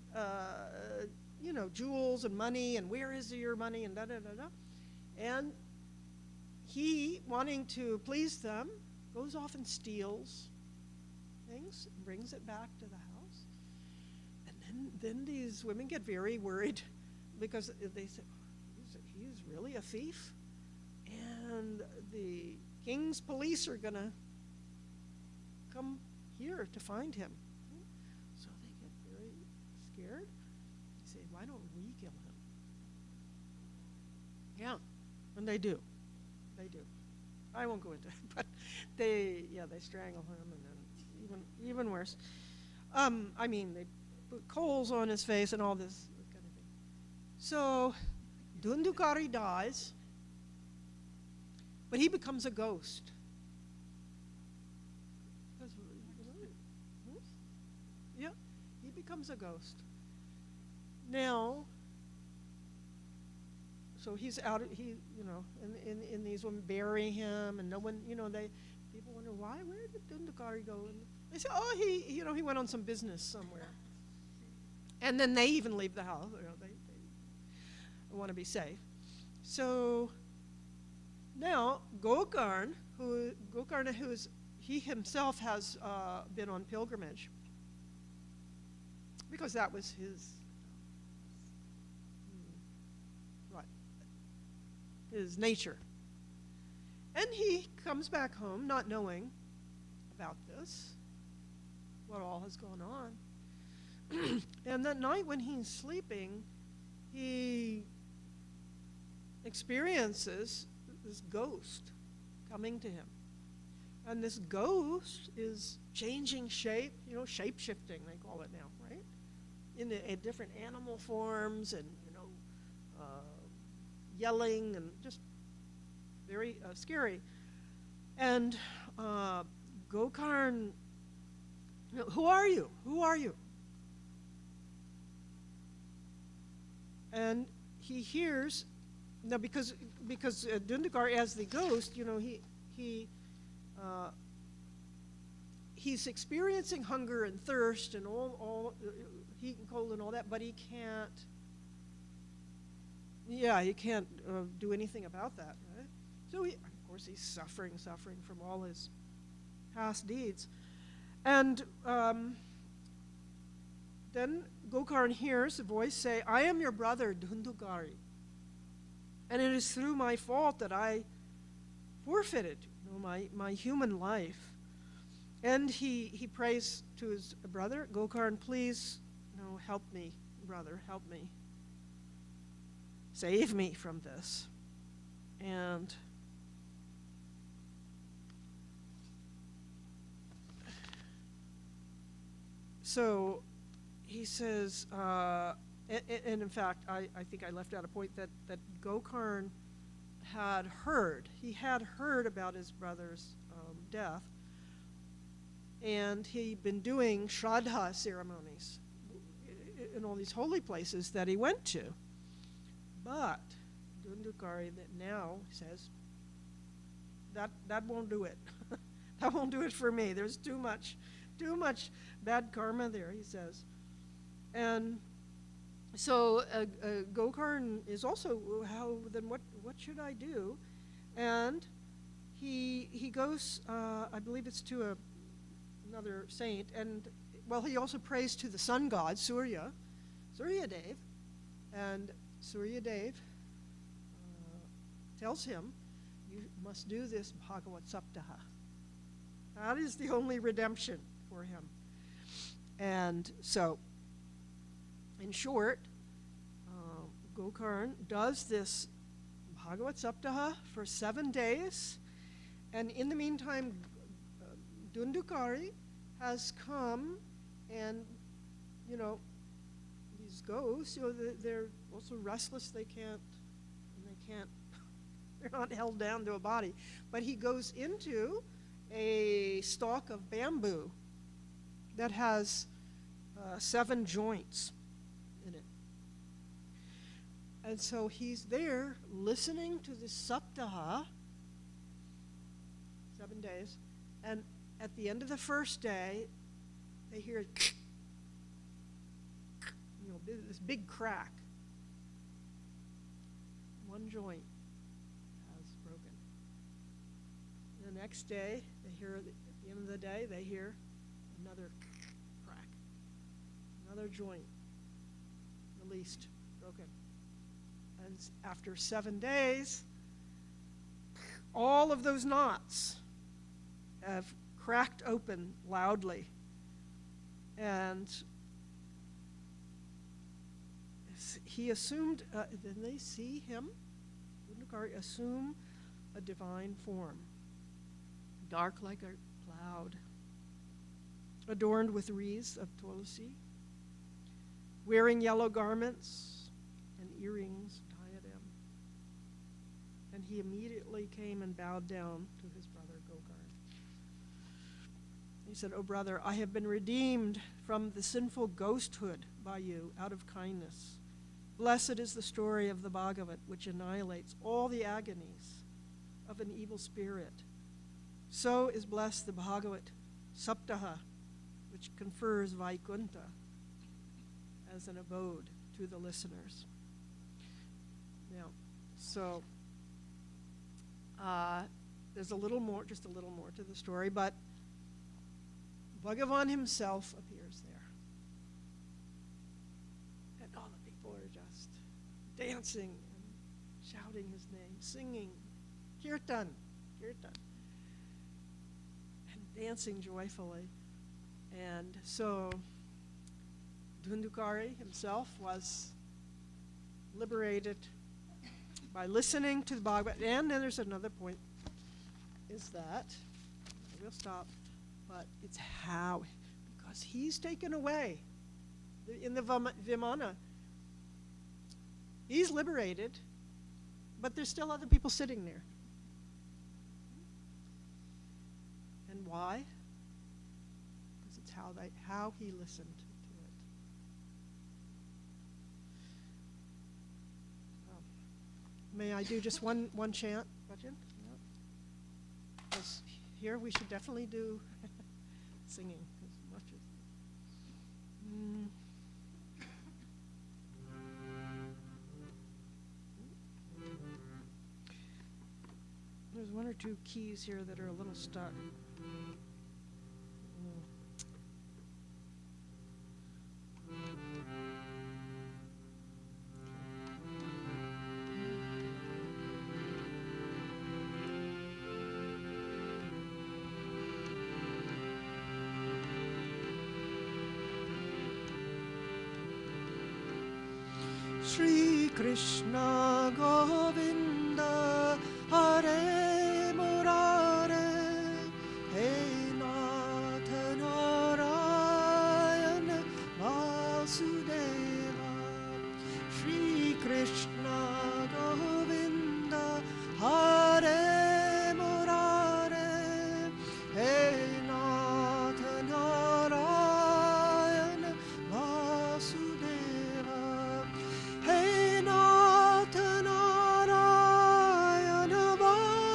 jewels and money, and where is your money, and da-da-da-da. And he, wanting to please them, goes off and steals things, brings it back to the house. And then these women get very worried, because they say, he's really a thief, and the king's police are going to come here to find him. So they get very scared. They say, why don't we kill him? Yeah, and they do. They do. I won't go into it, but they strangle him, and then even worse. They put coals on his face and all this kind of thing. So Dhundhukari dies, but he becomes a ghost. Yeah, he becomes a ghost. Now, so he's out. And these women bury him, and no one, people wonder why. Where did Dhundhukari go? And they say, oh, he went on some business somewhere. And then they even leave the house. They want to be safe. So now Gokarn, he himself has been on pilgrimage, because that was his nature. And he comes back home not knowing about this, what all has gone on. And that night when he's sleeping, he experiences this ghost coming to him. And this ghost is changing shape, shape-shifting, they call it now, right? In different animal forms, and, yelling, and just very scary. And Gokarn, who are you? Who are you? And he hears, now because Dhundhukar, as the ghost, he's experiencing hunger and thirst and all heat and cold and all that, but he can't. Yeah, he can't do anything about that, right? So of course, he's suffering from all his past deeds. And then Gokarn hears a voice say, I am your brother, Dhundhukari, and it is through my fault that I forfeited my human life. And he prays to his brother, Gokarn, please, help me, brother, help me. Save me from this. And so he says, and in fact, I think I left out a point that Gokarn had heard. He had heard about his brother's death, and he'd been doing Shraddha ceremonies in all these holy places that he went to. But Dhundhukari that now says, that won't do it. That won't do it for me. There's too much bad karma there, he says. And so Gokarn is also, what should I do? And he goes, I believe it's to another saint, and he also prays to the sun god, Suryadev, and Suryadev tells him, you must do this Bhagavat Saptaha. That is the only redemption for him. And so, in short, Gokarn does this Bhagavat Saptaha for 7 days. And in the meantime, Dundukari has come, and, these ghosts, they're also restless. They're not held down to a body. But he goes into a stalk of bamboo that has 7 joints in it. And so he's there listening to the Saptaha, 7 days, and at the end of the first day, they hear this big crack. One joint has broken. The next day, at the end of the day, they hear another crack. Another joint released, broken. And after 7 days, all of those knots have cracked open loudly. And he assumed, then they see him, Dundukari, assume a divine form, dark like a cloud, adorned with wreaths of tulsi, wearing yellow garments and earrings, diadem. And he immediately came and bowed down to his brother Gokar. He said, "O brother, I have been redeemed from the sinful ghosthood by you out of kindness. Blessed is the story of the Bhagavat, which annihilates all the agonies of an evil spirit. So is blessed the Bhagavat Saptaha, which confers Vaikunta as an abode to the listeners." Now, so there's just a little more to the story, but Bhagavan himself appears there. And all the people are just dancing and shouting his name, singing, kirtan, and dancing joyfully. And so Dundukari himself was liberated by listening to the Bhagavad. And then there's another point, is that, we'll stop, but it's how, because he's taken away in the Vimana. He's liberated, but there's still other people sitting there. And why? Because it's how he listened to it. May I do just one chant, Bhajan? Because here we should definitely do singing as much as. There's one or two keys here that are a little stuck. Shri Krishna Govinda Hare Murare He Nath Narayana Vasudeva Shri Krishna Govinda Hare Murare He Nath Narayana Vasudeva Hey Nath Narayana Vasudeva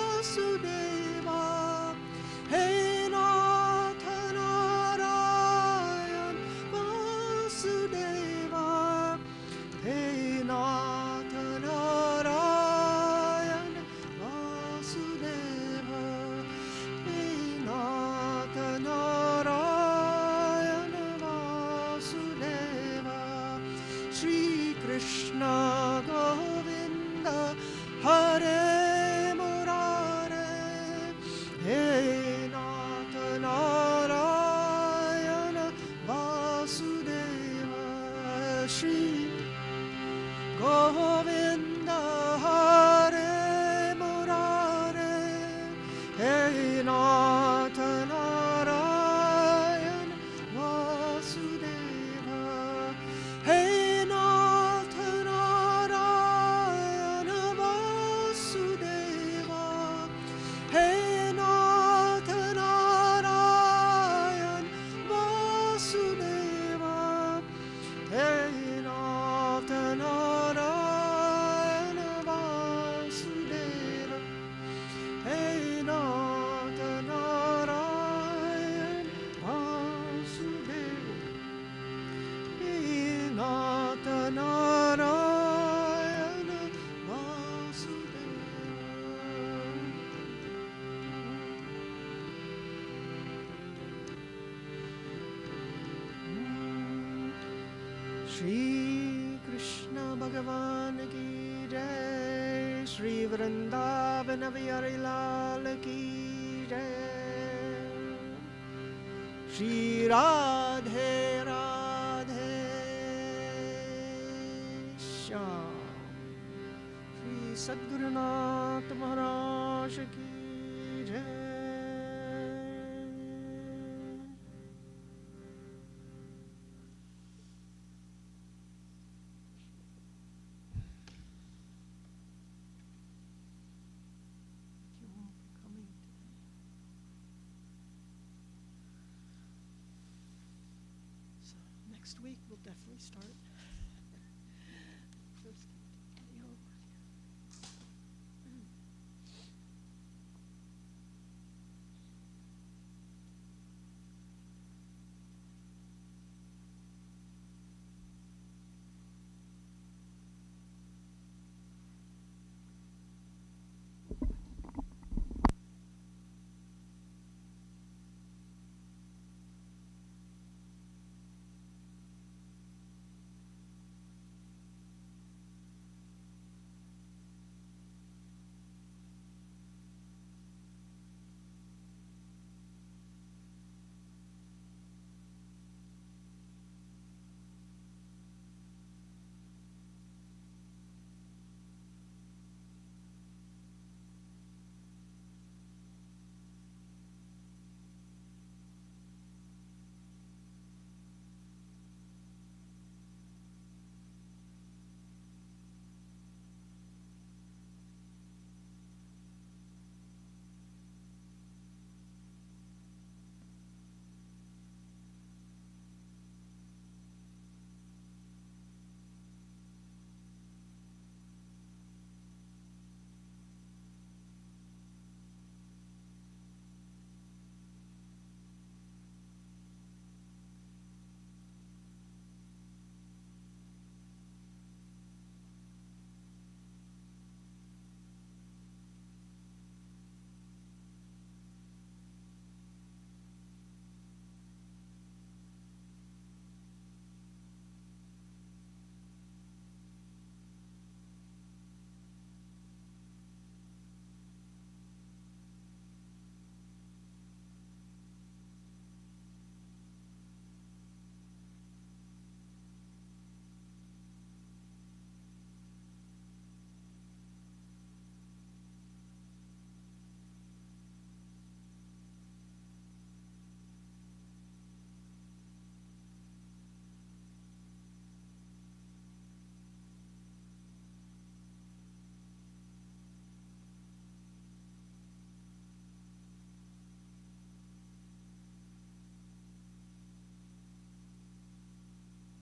Shri Krishna Bhagavan ki jai, Shri Vrindavan Bihari Lal ki jai, Shri Radhe Radhe Shyam, Shri Sadguru Nath Maharaj ki jai. Next week we'll definitely start